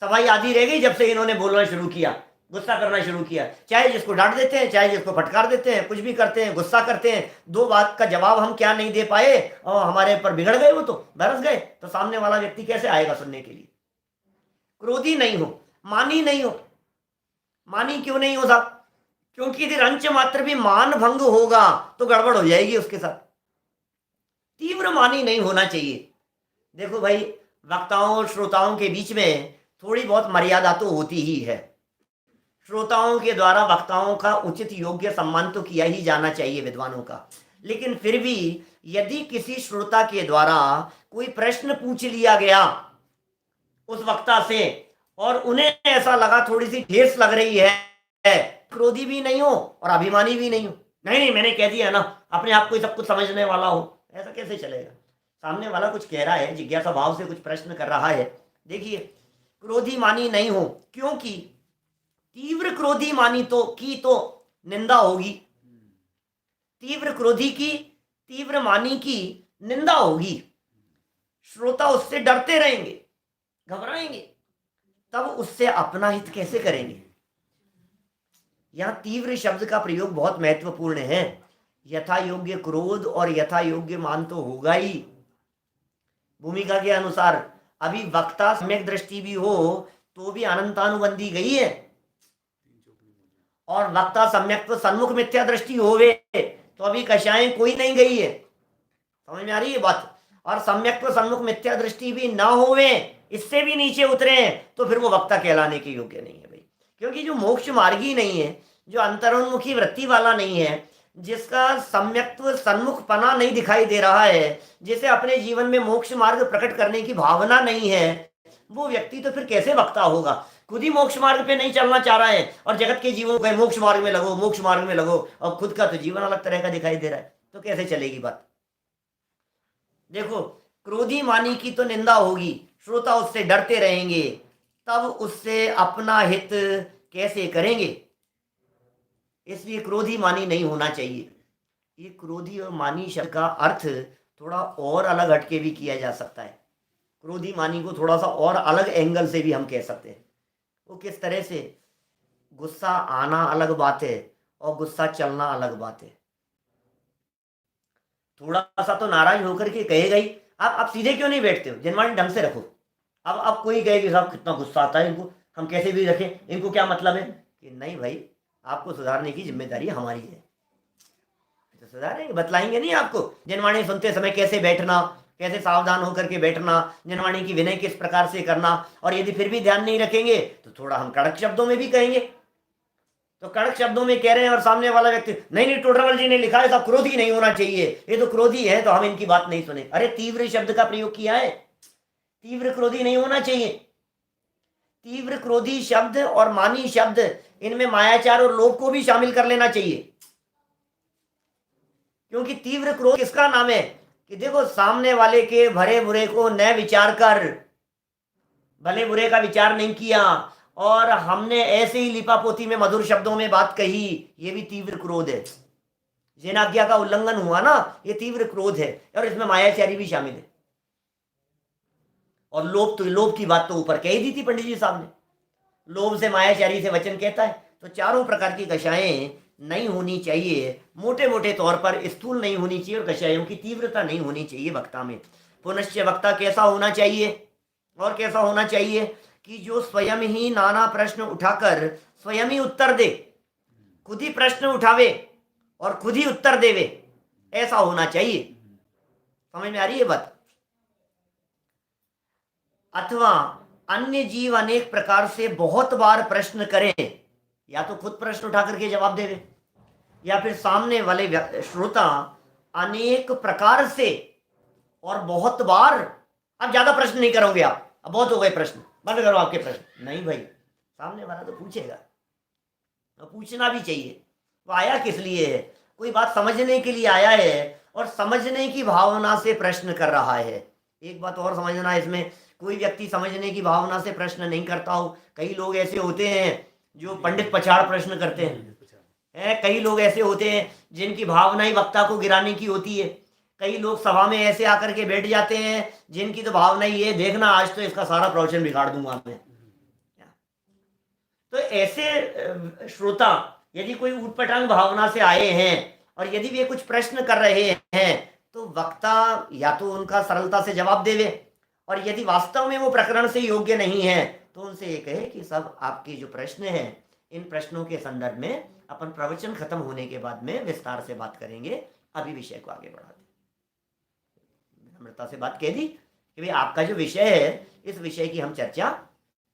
सफाई आधी रह गई जब से इन्होंने बोलना शुरू किया, गुस्सा करना शुरू किया। चाहे जिसको डांट देते हैं, चाहे जिसको फटकार देते हैं, कुछ भी करते हैं, गुस्सा करते हैं। 2 बात का जवाब हम क्या नहीं दे पाए और हमारे पर बिगड़ गए, वो तो बरस गए। तो सामने वाला व्यक्ति कैसे आएगा सुनने के लिए। क्रोधी नहीं हो, मानी नहीं हो। मानी क्यों नहीं हो साहब? क्योंकि यदि रंच मात्र भी मान भंग होगा तो गड़बड़ हो जाएगी उसके साथ। तीव्र मानी नहीं होना चाहिए। देखो भाई, वक्ताओं और श्रोताओं के बीच में थोड़ी बहुत मर्यादा तो होती ही है। श्रोताओं के द्वारा वक्ताओं का उचित योग्य सम्मान तो किया ही जाना चाहिए विद्वानों का। लेकिन फिर भी यदि किसी श्रोता के द्वारा कोई प्रश्न पूछ लिया गया उस वक्ता से और उन्हें ऐसा लगा थोड़ी सी ठेस लग रही है, क्रोधी भी नहीं हो और अभिमानी भी नहीं हो, नहीं मैंने कह दिया ना, अपने आप को सब कुछ समझने वाला हो, ऐसा कैसे चलेगा। सामने वाला कुछ कह रहा है, जिज्ञासा भाव से कुछ प्रश्न कर रहा है। देखिए, क्रोधी मानी नहीं हो, क्योंकि तीव्र क्रोधी मानी तो निंदा होगी। तीव्र क्रोधी की, तीव्र मानी की निंदा होगी। श्रोता उससे डरते रहेंगे, घबराएंगे, तब उससे अपना हित कैसे करेंगे। यहां तीव्र शब्द का प्रयोग बहुत महत्वपूर्ण है। यथा योग्य क्रोध और यथा योग्य मान तो होगा ही भूमिका के अनुसार। अभी वक्ता सम्यक दृष्टि भी हो तो भी अनंतानुबंधी गई है, और वक्ता सम्यक तो सन्मुख मिथ्या दृष्टि होवे तो अभी कषाएं कोई नहीं गई है। समझ में आ रही है बात। और सम्यक तो सन्मुख मिथ्या दृष्टि भी ना होवे, इससे भी नीचे उतरे तो फिर वो वक्ता कहलाने के योग्य नहीं है भाई। क्योंकि जो मोक्ष मार्गी नहीं है, जो अंतरोन्मुखी वृत्ति वाला नहीं है, जिसका सम्यक्त्व सन्मुखपना नहीं दिखाई दे रहा है, जिसे अपने जीवन में मोक्ष मार्ग प्रकट करने की भावना नहीं है, वो व्यक्ति तो फिर कैसे वक्ता होगा। खुद ही मोक्ष मार्ग पे नहीं चलना चाह रहा है और जगत के जीवों को मोक्ष मार्ग में लगो, मोक्ष मार्ग में लगो, और खुद का तो जीवन अलग तरह का दिखाई दे रहा है, तो कैसे चलेगी बात। देखो, क्रोधी मानी की तो निंदा होगी, श्रोता उससे डरते रहेंगे, तब उससे अपना हित कैसे करेंगे। इसलिए क्रोधी मानी नहीं होना चाहिए। ये क्रोधी और मानी शब्द का अर्थ थोड़ा और अलग हटके भी किया जा सकता है। क्रोधी मानी को थोड़ा सा और अलग एंगल से भी हम कह सकते हैं। वो किस तरह से, गुस्सा आना अलग बात है और गुस्सा चलना अलग बात है। थोड़ा सा तो नाराज होकर के कहेगा ही, आप सीधे क्यों नहीं बैठते हो, जनवाणी ढंग से रखो। अब कोई कहे कि साहब कितना गुस्सा आता है इनको, हम कैसे भी रखें, इनको क्या मतलब है, कि नहीं भाई, आपको सुधारने की जिम्मेदारी हमारी है। तो सुधारेंगे, बतलाएंगे नहीं आपको जनवाणी सुनते समय कैसे बैठना, कैसे सावधान होकर के बैठना, जनवाणी की विनय किस प्रकार से करना। और यदि फिर भी ध्यान नहीं रखेंगे तो थोड़ा हम कड़क शब्दों में भी कहेंगे। तो कड़क शब्दों में कह रहे हैं और सामने वाला व्यक्ति, नहीं टोडरमल जी ने लिखा है साहब क्रोधी नहीं होना चाहिए, ये तो क्रोधी है तो हम इनकी बात नहीं सुने। अरे तीव्र शब्द का प्रयोग किया है, तीव्र क्रोधी नहीं होना चाहिए। तीव्र क्रोधी शब्द और मानी शब्द, इनमें मायाचार और लोभ को भी शामिल कर लेना चाहिए। क्योंकि तीव्र क्रोध किसका नाम है कि देखो, सामने वाले के भले बुरे को न विचार कर, भले बुरे का विचार नहीं किया और हमने ऐसे ही लिपापोती में मधुर शब्दों में बात कही, ये भी तीव्र क्रोध है। जैनाज्ञा का उल्लंघन हुआ ना, ये तीव्र क्रोध है और इसमें मायाचारी भी शामिल है। और लोभ की बात तो ऊपर कह ही दी थी पंडित जी साहब ने, लोभ से मायाचारी से वचन कहता है। तो चारों प्रकार की कषाएं नहीं होनी चाहिए, मोटे मोटे तौर पर स्थूल नहीं होनी चाहिए और कषायों की तीव्रता नहीं होनी चाहिए वक्ता में। पुनश्च वक्ता कैसा होना चाहिए, और कैसा होना चाहिए कि जो स्वयं ही नाना प्रश्न उठाकर स्वयं ही उत्तर दे, खुद ही प्रश्न उठावे और खुद ही उत्तर देवे, ऐसा होना चाहिए। समझ में आ रही है बात। अथवा अन्य जीव अनेक प्रकार से बहुत बार प्रश्न करें, या तो खुद प्रश्न उठा करके जवाब देवे, या फिर सामने वाले श्रोता अनेक प्रकार से और बहुत बार। अब ज्यादा प्रश्न नहीं करोगे आप, अब बहुत हो गए प्रश्न, बंद करो आपके प्रश्न। नहीं भाई, सामने वाला तो पूछेगा, तो पूछना भी चाहिए। वो आया किस लिए है? कोई बात समझने के लिए आया है और समझने की भावना से प्रश्न कर रहा है। एक बात और समझना है इसमें, कोई व्यक्ति समझने की भावना से प्रश्न नहीं करता हो। कई लोग ऐसे होते हैं जो पंडित पछाड़ प्रश्न करते हैं, कई लोग ऐसे होते हैं जिनकी भावना ही वक्ता को गिराने की होती है। कई लोग सभा में ऐसे आकर के बैठ जाते हैं जिनकी तो भावना ही है, देखना आज तो इसका सारा प्रवचन बिगाड़ दूंगा मैं। तो ऐसे श्रोता यदि कोई ऊटपटांग भावना से आए हैं और यदि वे कुछ प्रश्न कर रहे हैं, तो वक्ता या तो उनका सरलता से जवाब देवे, और यदि वास्तव में वो प्रकरण से योग्य नहीं है तो उनसे ये कहे कि सब आपके जो प्रश्न हैं, इन प्रश्नों के संदर्भ में अपन प्रवचन खत्म होने के बाद में विस्तार से बात करेंगे, अभी विषय को आगे बढ़ा दें। विनम्रता से बात कह दी कि भाई आपका जो विषय है, इस विषय की हम चर्चा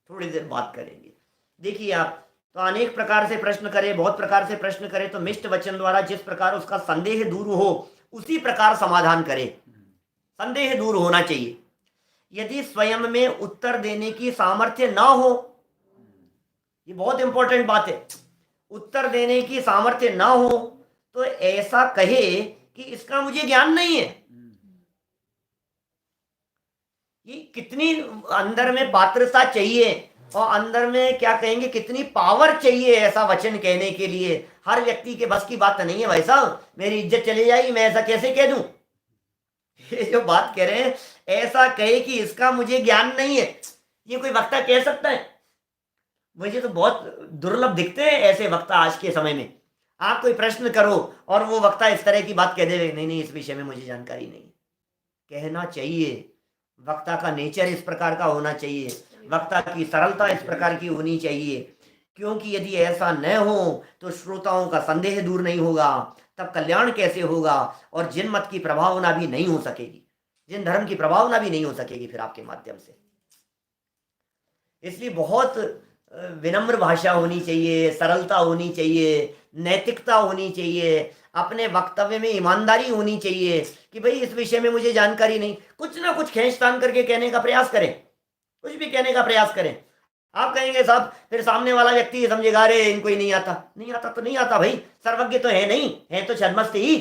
थोड़ी देर बात करेंगे। देखिए आप, तो अनेक प्रकार से प्रश्न करे, बहुत प्रकार से प्रश्न करे, तो मिष्ट वचन द्वारा जिस प्रकार उसका संदेह दूर हो उसी प्रकार समाधान करे। संदेह दूर होना चाहिए। यदि स्वयं में उत्तर देने की सामर्थ्य ना हो, ये बहुत इंपॉर्टेंट बात है, उत्तर देने की सामर्थ्य ना हो तो ऐसा कहे कि इसका मुझे ज्ञान नहीं है। ये कितनी अंदर में पात्रता चाहिए और अंदर में क्या कहेंगे कितनी पावर चाहिए ऐसा वचन कहने के लिए। हर व्यक्ति के बस की बात नहीं है भाई साहब, मेरी इज्जत चली जाएगी, मैं ऐसा कैसे कह दूं। ये जो बात कह रहे हैं, ऐसा कहे कि इसका मुझे ज्ञान नहीं है, ये कोई वक्ता कह सकता है? मुझे तो बहुत दुर्लभ दिखते हैं ऐसे वक्ता आज के समय में। आप कोई प्रश्न करो और वो वक्ता इस तरह की बात कह दे, नहीं नहीं इस विषय में मुझे जानकारी नहीं। कहना चाहिए, वक्ता का नेचर इस प्रकार का होना चाहिए, वक्ता की सरलता इस प्रकार की होनी चाहिए, क्योंकि यदि ऐसा न हो तो श्रोताओं का संदेह दूर नहीं होगा, तब कल्याण कैसे होगा, और जिन मत की प्रभावना भी नहीं हो सकेगी, जिन धर्म की प्रभावना भी नहीं हो सकेगी फिर आपके माध्यम से। इसलिए बहुत विनम्र भाषा होनी चाहिए, सरलता होनी चाहिए, नैतिकता होनी चाहिए, अपने वक्तव्य में ईमानदारी होनी चाहिए कि भाई इस विषय में मुझे जानकारी नहीं। कुछ ना कुछ खींचतान करके कहने का प्रयास करें, कुछ भी कहने का प्रयास करें। आप कहेंगे साहब, फिर सामने वाला व्यक्ति समझेगा अरे इनको ही नहीं आता। नहीं आता तो नहीं आता भाई, सर्वज्ञ तो है नहीं, है तो छद्मस्त ही।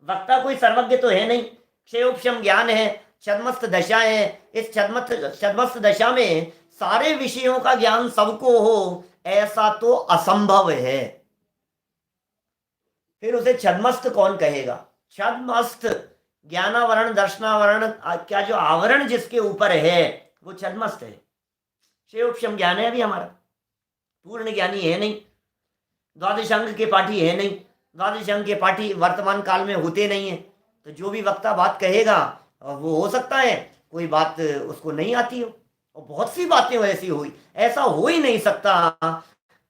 वक्ता कोई सर्वज्ञ तो है नहीं, क्षयोपशम ज्ञान है, छद्मस्त दशा है। इस छद्मस्त दशा में सारे विषयों का ज्ञान सबको हो ऐसा तो असंभव है। फिर उसे छद्मस्त कौन कहेगा? छद्मस्त ज्ञानावरण दर्शनावरण क्या जो आवरण जिसके ऊपर है वो छद्मस्त है। क्षयोपशम ज्ञान है अभी हमारा, पूर्ण ज्ञानी है नहीं, द्वादश अंग के पाठी है नहीं, द्वादश अंग के पाठी वर्तमान काल में होते नहीं है। तो जो भी वक्ता बात कहेगा वो हो सकता है कोई बात उसको नहीं आती हो, और बहुत सी बातें ऐसी हुई, ऐसा हो ही नहीं सकता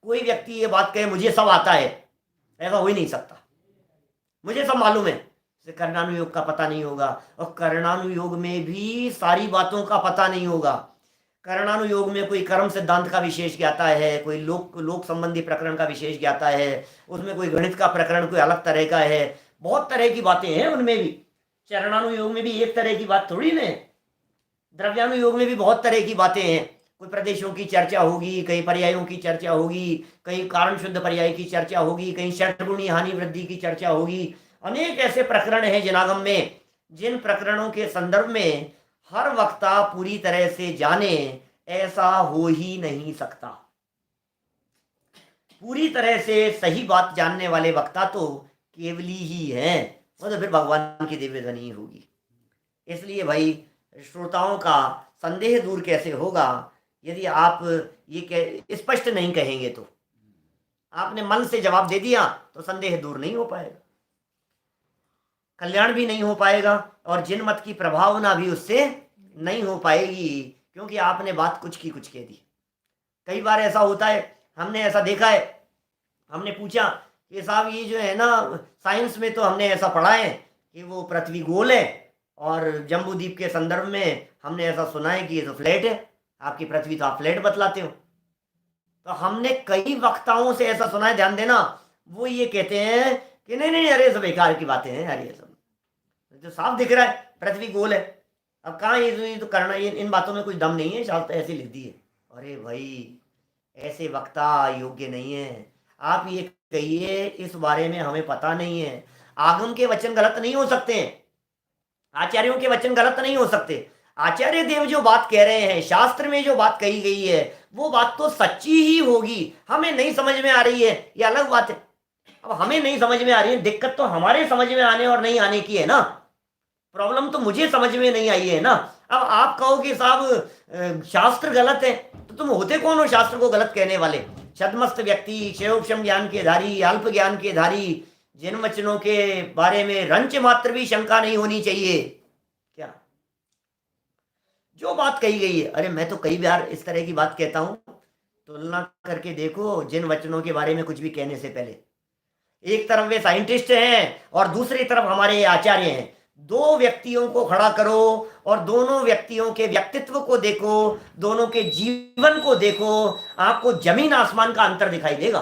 कोई व्यक्ति ये बात कहे मुझे सब आता है, ऐसा हो ही नहीं सकता। मुझे सब मालूम है, कर्णानुयोग का पता नहीं होगा, और कर्णानुयोग में भी सारी बातों का पता नहीं होगा। कर्णानुयोग में कोई कर्म सिद्धांत का विशेष ज्ञाता है, कोई लोक संबंधी प्रकरण का विशेष ज्ञाता है, उसमें कोई गणित का प्रकरण कोई अलग तरह का है, बहुत तरह की बातें हैं उनमें भी। चरणानुयोग में भी एक तरह की बात थोड़ी ना है, द्रव्यानुयोग में भी बहुत तरह की बातें हैं। कोई प्रदेशों की चर्चा होगी, कहीं पर्यायों की चर्चा होगी, कहीं कारण शुद्ध पर्याय की चर्चा होगी, कहीं षट्गुणी हानि वृद्धि की चर्चा होगी। अनेक ऐसे प्रकरण हैं जिनागम में, जिन प्रकरणों के संदर्भ में हर वक्ता पूरी तरह से जाने ऐसा हो ही नहीं सकता। पूरी तरह से सही बात जानने वाले वक्ता तो केवली ही हैं, वो तो फिर भगवान की दिव्य ध्वनि होगी। इसलिए भाई श्रोताओं का संदेह दूर कैसे होगा यदि आप ये स्पष्ट नहीं कहेंगे। तो आपने मन से जवाब दे दिया तो संदेह दूर नहीं हो पाएगा, कल्याण भी नहीं हो पाएगा, और जिन मत की प्रभावना भी उससे नहीं हो पाएगी, क्योंकि आपने बात कुछ की कुछ कह दी। कई बार ऐसा होता है, हमने ऐसा देखा है, हमने पूछा कि साहब ये जो है ना साइंस में तो हमने ऐसा पढ़ा है कि वो पृथ्वी गोल है और जम्बू द्वीप के संदर्भ में हमने ऐसा सुना है कि ये तो फ्लैट है, आपकी पृथ्वी तो आप फ्लैट बतलाते हो। तो हमने कई वक्ताओं से ऐसा सुना है, ध्यान देना, वो ये कहते हैं कि नहीं नहीं, अरे सब बेकार की बातें हैं, अरे ये सब जो साफ दिख रहा है पृथ्वी गोल है। अब कहाँ ये तो करना, ये इन बातों में कुछ दम नहीं है, शास्त्र ऐसे लिख दी है। अरे भाई, ऐसे वक्ता योग्य नहीं है। आप ये कहिए इस बारे में हमें पता नहीं है। आगम के वचन गलत नहीं हो सकते हैं, आचार्यों के वचन गलत नहीं हो सकते। आचार्य देव जो बात कह रहे हैं, शास्त्र में जो बात कही गई है, वो बात तो सच्ची ही होगी। हमें नहीं समझ में आ रही है, ये अलग बात है। अब हमें नहीं समझ में आ रही है, दिक्कत तो हमारे समझ में आने और नहीं आने की है ना। प्रॉब्लम तो मुझे समझ में नहीं आई है ना। अब आप कहो कि साहब शास्त्र गलत है, तो तुम होते कौन हो शास्त्र को गलत कहने वाले? छदमस्त व्यक्ति, क्षयोक्षम ज्ञान के धारी, अल्प ज्ञान के धारी, जिन वचनों के बारे में रंच मात्र भी शंका नहीं होनी चाहिए। क्या जो बात कही गई है, अरे मैं तो कई बार इस तरह की बात कहता हूं, तुलना करके देखो जिन वचनों के बारे में कुछ भी कहने से पहले। एक तरफ वे साइंटिस्ट हैं और दूसरी तरफ हमारे आचार्य हैं। दो व्यक्तियों को खड़ा करो और दोनों व्यक्तियों के व्यक्तित्व को देखो, दोनों के जीवन को देखो, आपको जमीन आसमान का अंतर दिखाई देगा।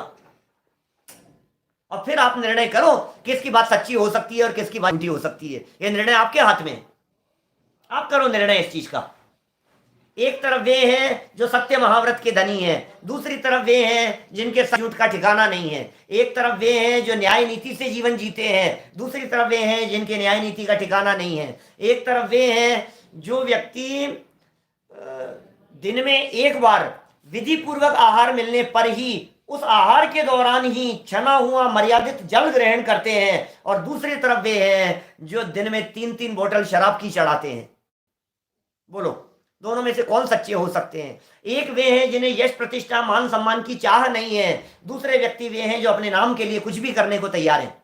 और फिर आप निर्णय करो किसकी बात सच्ची हो सकती है और किसकी बात झूठी हो सकती है। यह निर्णय आपके हाथ में है, आप करो निर्णय इस चीज का। एक तरफ वे हैं जो सत्य महाव्रत के धनी हैं, दूसरी तरफ वे हैं जिनके झूठ का ठिकाना नहीं है। एक तरफ वे हैं जो न्याय नीति से जीवन जीते हैं, दूसरी तरफ वे हैं जिनके न्याय नीति का ठिकाना नहीं है। एक तरफ वे हैं जो व्यक्ति दिन में एक बार विधि पूर्वक आहार मिलने पर ही, उस आहार के दौरान ही छना हुआ मर्यादित जल ग्रहण करते हैं, और दूसरी तरफ वे हैं जो दिन में 3-3 बोतल शराब की चढ़ाते हैं। बोलो, दोनों में से कौन सच्चे हो सकते हैं? एक वे हैं जिन्हें यश प्रतिष्ठा मान सम्मान की चाह नहीं है, दूसरे व्यक्ति वे हैं जो अपने नाम के लिए कुछ भी करने को तैयार हैं।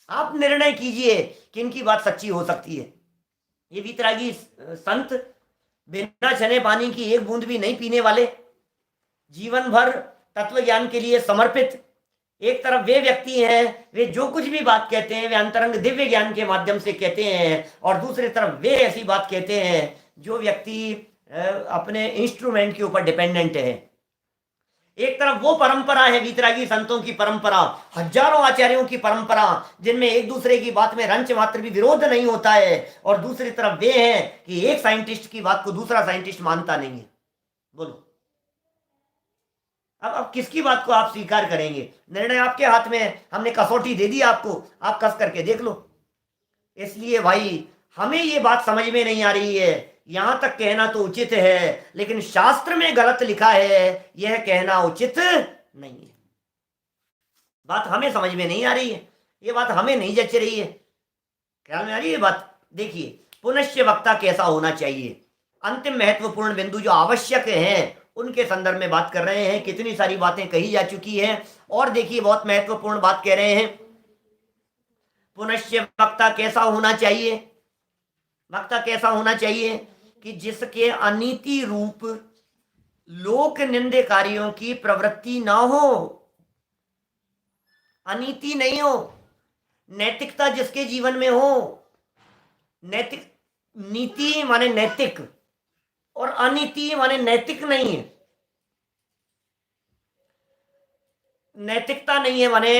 आप निर्णय कीजिए किन की बात सच्ची हो सकती है। ये वीतरागी संत बिना छने पानी की एक बूंद भी नहीं पीने वाले, जीवन भर तत्व ज्ञान के लिए समर्पित। एक तरफ वे व्यक्ति हैं, वे जो कुछ भी बात कहते हैं वे अंतरंग दिव्य ज्ञान के माध्यम से कहते हैं, और दूसरी तरफ वे ऐसी बात कहते हैं जो व्यक्ति अपने इंस्ट्रूमेंट के ऊपर डिपेंडेंट है। एक तरफ वो परंपरा है, वीतरागी संतों की परंपरा, हजारों आचार्यों की परंपरा, जिनमें एक दूसरे की बात में रंच मात्र भी विरोध नहीं होता है, और दूसरी तरफ वे हैं कि एक साइंटिस्ट की बात को दूसरा साइंटिस्ट मानता नहीं है। बोलो, अब किसकी बात को आप स्वीकार करेंगे? निर्णय आपके हाथ में है। हमने कसौटी दे दी आपको, आप कस करके देख लो। इसलिए भाई, हमें ये बात समझ में नहीं आ रही है, यहां तक कहना तो उचित है, लेकिन शास्त्र में गलत लिखा है, यह कहना उचित नहीं है। बात हमें समझ में नहीं आ रही है, ये बात हमें नहीं जच रही है। ख्याल में आ रही है बात? देखिए, पुनश्च वक्ता कैसा होना चाहिए, अंतिम महत्वपूर्ण बिंदु जो आवश्यक हैं उनके संदर्भ में बात कर रहे हैं। कितनी सारी बातें कही जा चुकी हैं, और देखिए बहुत महत्वपूर्ण बात कह रहे हैं। पुनश्च वक्ता कैसा होना चाहिए? वक्ता कैसा होना चाहिए कि जिसके अनीति रूप लोक निंदे कार्यों की प्रवृत्ति ना हो, अनीति नहीं हो, नैतिकता जिसके जीवन में हो। नैतिक, नीति माने नैतिक, और अनीति माने नैतिक नहीं है। नैतिकता नहीं है माने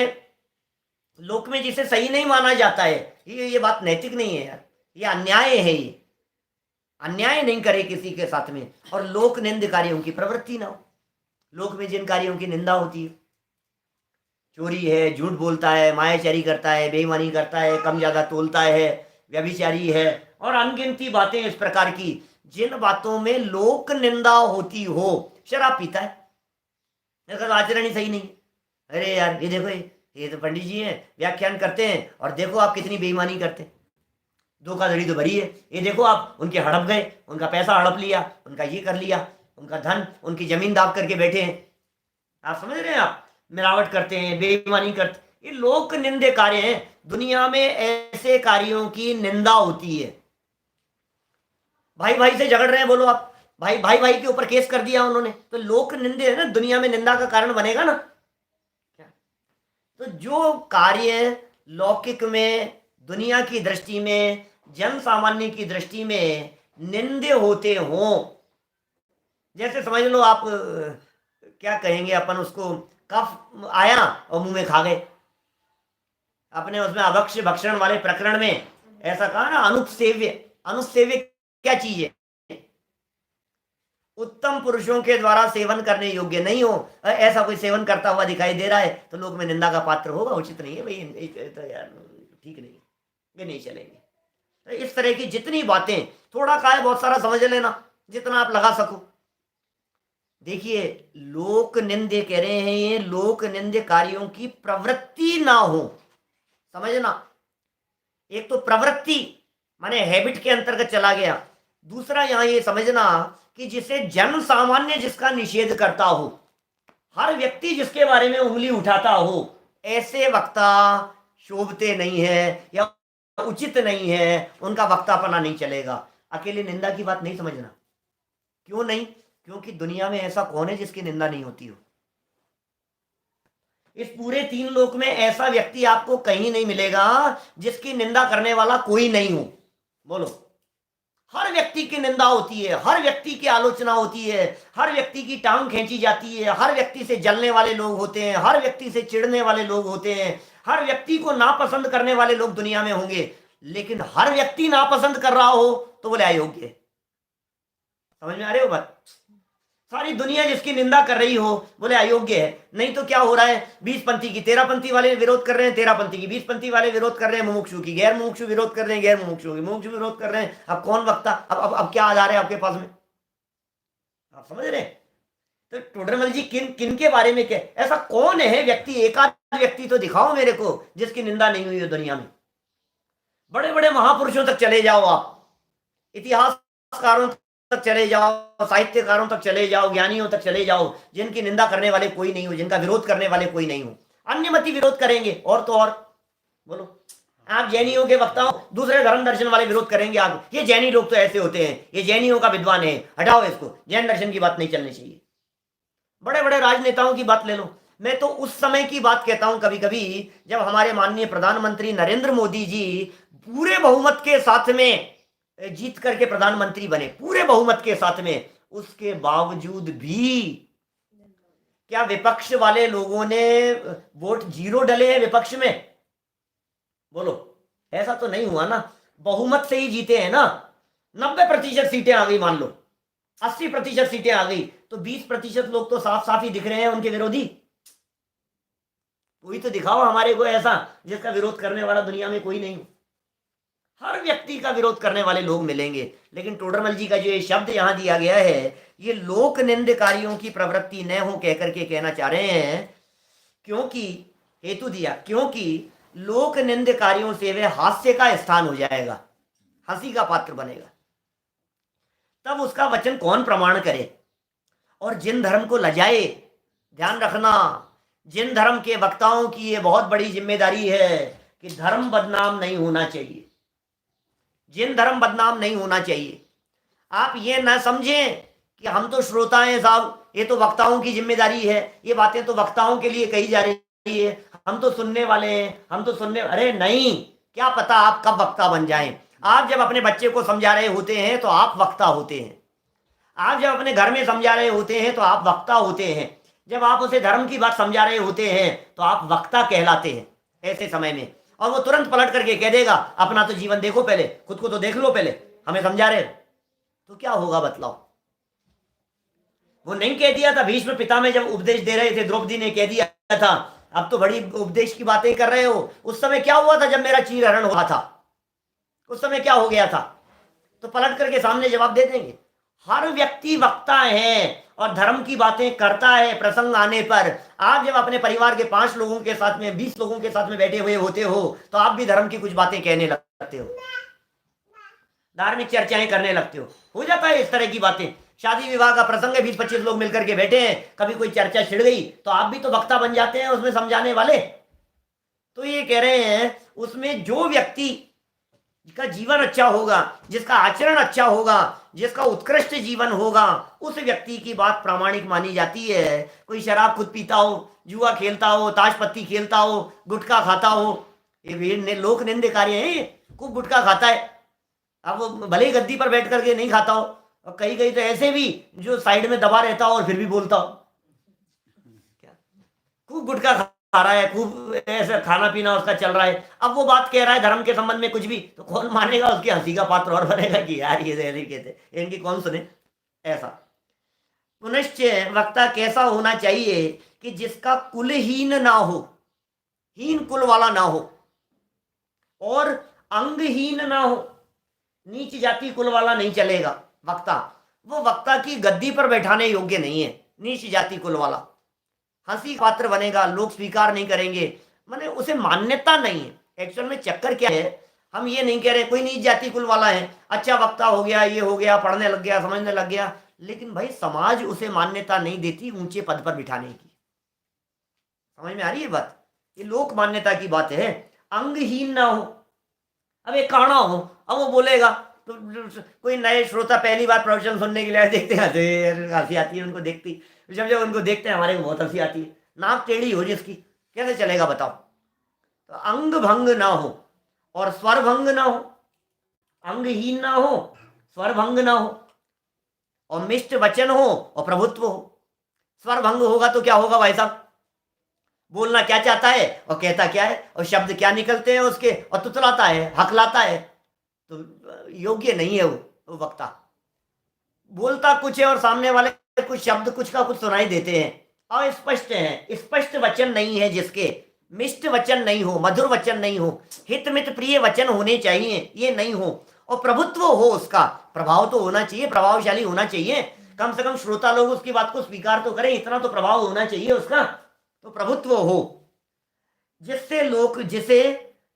लोक में जिसे सही नहीं माना जाता है, ये बात नैतिक नहीं है यार, ये अन्याय है। ये अन्याय नहीं करे किसी के साथ में, और लोक निंद कार्यों की प्रवृत्ति ना हो। लोक में जिन कार्यों की निंदा होती है, चोरी है, झूठ बोलता है, मायाचारी करता है, बेईमानी करता है, कम ज्यादा तोलता है, व्यभिचारी है, और अनगिनती बातें इस प्रकार की, जिन बातों में लोक निंदा होती हो। शराब पीता है, आचरण ही सही नहीं, अरे यार ये देखो, ये तो पंडित जी हैं, व्याख्यान करते हैं, और देखो आप कितनी बेईमानी करते हैं, धोखाधड़ी तो भरी है, ये देखो आप उनके हड़प गए, उनका पैसा हड़प लिया, उनका ये कर लिया, उनका धन, उनकी जमीन दाब करके बैठे हैं। आप समझ रहे हैं? आप मिलावट करते हैं, बेईमानी करते, ये लोक निंदे कार्य हैं। दुनिया में ऐसे कार्यों की निंदा होती है। भाई भाई से झगड़ रहे हैं, बोलो आप, भाई भाई के ऊपर केस कर दिया उन्होंने, तो लोक निंदे है ना, दुनिया में निंदा का कारण बनेगा ना। तो जो कार्य लौकिक में, दुनिया की दृष्टि में, जन सामान्य की दृष्टि में निंदे होते हों। जैसे समझ लो आप क्या कहेंगे अपन उसको, कफ आया और मुंह में खा गए। अपने उसमें अभक्ष्य भक्षण वाले प्रकरण में ऐसा कहा ना, अनुपसेव्य। अनुपसेव्य क्या चीज है? उत्तम पुरुषों के द्वारा सेवन करने योग्य नहीं हो, ऐसा कोई सेवन करता हुआ दिखाई दे रहा है तो लोक में निंदा का पात्र होगा। उचित नहीं है भाई, तो यार ठीक नहीं, ये नहीं चलेंगे। तो इस तरह की जितनी बातें, थोड़ा का है बहुत सारा समझ लेना, जितना आप लगा सको। देखिए, लोक निंदे कह रहे हैं, ये लोक निंदे कार्यों की प्रवृत्ति ना हो, समझना। एक तो प्रवृत्ति माने हैबिट के अंतर्गत चला गया। दूसरा यहां ये समझना कि जिसे जन सामान्य जिसका निषेध करता हो, हर व्यक्ति जिसके बारे में उंगली उठाता हो, ऐसे वक्ता शोभते नहीं है या उचित नहीं है, उनका वक्तापना नहीं चलेगा। अकेले निंदा की बात नहीं समझना। क्यों नहीं? क्योंकि दुनिया में ऐसा कौन है जिसकी निंदा नहीं होती हो? इस पूरे 3 लोक में ऐसा व्यक्ति आपको कहीं नहीं मिलेगा जिसकी निंदा करने वाला कोई नहीं हो। बोलो, हर व्यक्ति की निंदा होती है, हर व्यक्ति की आलोचना होती है, हर व्यक्ति की टांग खींची जाती है, हर व्यक्ति से जलने वाले लोग होते हैं, हर व्यक्ति से चिढ़ने वाले लोग होते हैं, हर व्यक्ति को नापसंद करने वाले लोग दुनिया में होंगे। लेकिन हर व्यक्ति नापसंद कर रहा हो तो बोले अयोग्य है। समझ में आ रही हो बात? सारी दुनिया जिसकी निंदा कर रही हो बोले अयोग्य है। नहीं तो क्या हो रहा है, 20 पंथी की 13 पंथी वाले विरोध कर रहे हैं, 13 पंथी की 20 पंथी वाले विरोध कर रहे हैं, मुमुक्षु की गैर मुमुक्षु विरोध कर रहे हैं, गैर मुमुक्षु की मुमुक्षु विरोध कर रहे हैं। अब कौन वक्ता? अब क्या आधार है आपके पास में? आप समझ रहे हैं? तो टोडरमल जी किन किन के बारे में क्या, ऐसा कौन है व्यक्ति, एकाध व्यक्ति तो दिखाओ मेरे को जिसकी निंदा नहीं हुई है दुनिया में। बड़े बड़े महापुरुषों तक चले जाओ आप, इतिहासकारों तक चले जाओ, साहित्यकारों तक चले जाओ, ज्ञानियों तक चले जाओ, जिनकी निंदा करने वाले कोई नहीं हो, जिनका विरोध करने वाले कोई नहीं हो। अन्यमति विरोध करेंगे, और तो और बोलो, आप जैनियों के वक्ताओं, दूसरे धर्म दर्शन वाले विरोध करेंगे, आप ये जैनी लोग तो ऐसे होते हैं, ये जैनियों का विद्वान है, हटाओ इसको, जैन दर्शन की बात नहीं चलनी चाहिए। बड़े बड़े राजनेताओं की बात ले लो। मैं तो उस समय की बात कहता हूं कभी कभी, जब हमारे माननीय प्रधानमंत्री नरेंद्र मोदी जी पूरे बहुमत के साथ में जीत करके प्रधानमंत्री बने, पूरे बहुमत के साथ में, उसके बावजूद भी क्या विपक्ष वाले लोगों ने वोट 0 डले हैं विपक्ष में? बोलो, ऐसा तो नहीं हुआ ना। बहुमत से ही जीते हैं ना। 90% सीटें आ गई, मान लो 80% सीटें आ गई, तो 20% लोग तो साफ साफ ही दिख रहे हैं उनके विरोधी। कोई तो दिखाओ हमारे को ऐसा जिसका विरोध करने वाला दुनिया में कोई नहीं हो। हर व्यक्ति का विरोध करने वाले लोग मिलेंगे। लेकिन टोडरमल जी का जो ये शब्द यहां दिया गया है, ये लोक निंदकारियों की प्रवृत्ति न हो कहकर के कहना चाह रहे हैं। क्योंकि हेतु दिया, क्योंकि लोक निंदकारियों से वे हास्य का स्थान हो जाएगा, हंसी का पात्र बनेगा। तब उसका वचन कौन प्रमाण करे? और जिन धर्म को लजाए, ध्यान रखना, जिन धर्म के वक्ताओं की ये बहुत बड़ी जिम्मेदारी है कि धर्म बदनाम नहीं होना चाहिए। जिन धर्म बदनाम नहीं होना चाहिए। आप ये ना समझें कि हम तो श्रोता हैं साहब, ये तो वक्ताओं की जिम्मेदारी है, ये बातें तो वक्ताओं के लिए कही जा रही है, हम तो सुनने वाले हैं, हम तो सुनने। अरे नहीं, क्या पता आप कब वक्ता बन जाएं। आप जब अपने बच्चे को समझा रहे होते हैं तो आप वक्ता होते हैं। आप जब अपने घर में समझा रहे होते हैं तो आप वक्ता होते हैं। जब आप उसे धर्म की बात समझा रहे होते हैं तो आप वक्ता कहलाते हैं ऐसे समय में। और वो तुरंत पलट करके कह देगा, अपना तो जीवन देखो पहले, खुद को तो देख लो पहले, हमें समझा रहे, तो क्या होगा बतलाओ? वो नहीं कह दिया था भीष्म पिता में जब उपदेश दे रहे थे, द्रौपदी ने कह दिया था, अब तो बड़ी उपदेश की बातें कर रहे हो। उस समय क्या हुआ था जब मेरा चीरहरण हुआ था? उस समय क्या हो गया था? तो पलट करके सामने जवाब दे देंगे। हर व्यक्ति वक्ता है और धर्म की बातें करता है प्रसंग आने पर। आप जब अपने परिवार के 5 लोगों के साथ में, 20 लोगों के साथ में बैठे हुए होते हो तो आप भी धर्म की कुछ बातें कहने लगते हो, धार्मिक चर्चाएं करने लगते हो जाता है इस तरह की बातें। शादी विवाह का प्रसंग है, 20-25 लोग मिलकर के बैठे हैं, कभी कोई चर्चा छिड़ गई तो आप भी तो वक्ता बन जाते हैं उसमें समझाने वाले। तो ये कह रहे हैं उसमें जो व्यक्ति जिसका जीवन अच्छा होगा, जिसका आचरण अच्छा होगा, जिसका उत्कृष्ट जीवन होगा, उस व्यक्ति की बात प्रामाणिक मानी जाती है। कोई शराब खुद पीता हो, जुआ खेलता हो, ताश पत्ती खेलता हो, गुटखा खाता हो, ये लोक निंदे कार्य है, खूब गुटखा खाता है, अब वो भले ही गद्दी पर बैठ करके नहीं खाता हो, और कहीं कहीं तो ऐसे भी जो साइड में दबा रहता हो और फिर भी बोलता हो, क्या खूब गुटखा खा रहा है, खूब ऐसा खाना पीना उसका चल रहा है, अब वो बात कह रहा है धर्म के संबंध में कुछ भी, तो कौन मानेगा, उसकी हंसी का पात्र और बनेगा कि यार ये ऐसे कहते, इनकी कौन सुने। ऐसा पुनश्च वक्ता कैसा होना चाहिए कि जिसका कुलहीन ना हो, हीन कुल वाला ना हो, और अंगहीन ना हो, नीच जाति कुल वाला नहीं चलेगा वक्ता, वो वक्ता की गद्दी पर बैठाने योग्य नहीं है, नीच जाति कुल वाला, हंसी पात्र बनेगा, लोग स्वीकार नहीं करेंगे, माने उसे मान्यता नहीं है। एक्चुअल में चक्कर क्या है, हम ये नहीं कह रहे कोई नीच जाति कुल वाला है, अच्छा वक्ता हो गया, ये हो गया, पढ़ने लग गया, समझने लग गया, लेकिन भाई समाज उसे मान्यता नहीं देती ऊंचे पद पर बिठाने की। समझ में आ रही है बात, ये लोक मान्यता की बात है। अंगहीन ना हो, अब एक काना हो, अब वो बोलेगा तो कोई नए श्रोता पहली बार प्रवचन सुनने के लिए आए, देखते हैं हंसी आती है उनको देखती, जब जब उनको देखते हैं हमारे को बहुत हंसी आती है, नाक टेढ़ी हो जिसकी, कैसे चलेगा बताओ। तो अंग भंग ना हो और स्वर भंग ना हो, अंगहीन ना हो, स्वर भंग ना हो, और मिष्ट वचन हो और प्रभुत्व हो। स्वर भंग होगा तो क्या होगा भाई साहब, बोलना क्या चाहता है और कहता क्या है, और शब्द क्या निकलते हैं उसके, और तुतलाता है, हकलाता है, तो योग्य नहीं है वो वक्ता। बोलता कुछ है और सामने वाले कुछ शब्द कुछ का कुछ सुनाई देते हैं, अस्पष्ट हैं, स्पष्ट वचन नहीं है जिसके, मिष्ट वचन नहीं हो, मधुर वचन नहीं हो, हित मित प्रिय वचन होने चाहिए, ये नहीं हो, और प्रभुत्व हो, उसका प्रभाव तो होना चाहिए, प्रभावशाली होना चाहिए, कम से कम श्रोता लोग उसकी बात को स्वीकार तो करें, इतना तो प्रभाव होना चाहिए उसका, तो प्रभुत्व हो, जिसे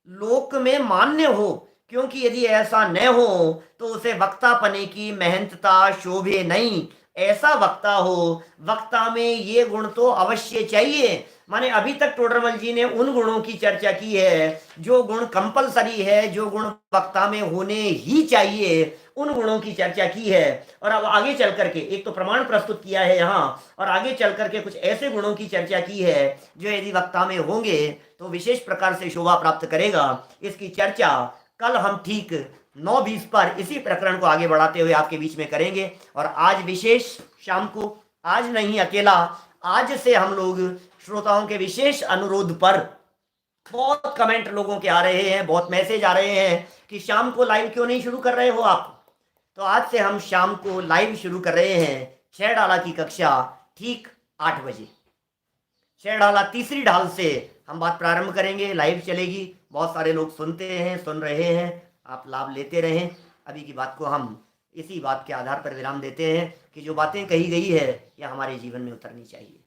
लोक में मान्य हो, क्योंकि यदि ऐसा न हो तो उसे वक्ता पने की महंतता शोभे नहीं। ऐसा वक्ता हो, वक्ता में ये गुण तो अवश्य चाहिए। माने अभी तक टोडरमल जी ने उन गुणों की चर्चा की है जो गुण कंपलसरी है, जो गुण वक्ता में होने ही चाहिए, उन गुणों की चर्चा की है। और अब आगे चल करके एक तो प्रमाण प्रस्तुत किया है यहाँ, और आगे चल करके कुछ ऐसे गुणों की चर्चा की है जो यदि वक्ता में होंगे तो विशेष प्रकार से शोभा प्राप्त करेगा। इसकी चर्चा कल हम ठीक 9:20 पर इसी प्रकरण को आगे बढ़ाते हुए आपके बीच में करेंगे। और आज विशेष शाम को, आज नहीं अकेला, आज से हम लोग श्रोताओं के विशेष अनुरोध पर, बहुत कमेंट लोगों के आ रहे हैं, बहुत मैसेज आ रहे हैं कि शाम को लाइव क्यों नहीं शुरू कर रहे हो आप, तो आज से हम शाम को लाइव शुरू कर रहे हैं। 6 डाला की कक्षा ठीक 8 बजे, 6 डाला तीसरी ढाल से हम बात प्रारंभ करेंगे, लाइव चलेगी, बहुत सारे लोग सुनते हैं, सुन रहे हैं, आप लाभ लेते रहें। अभी की बात को हम इसी बात के आधार पर विराम देते हैं कि जो बातें कही गई है यह हमारे जीवन में उतरनी चाहिए।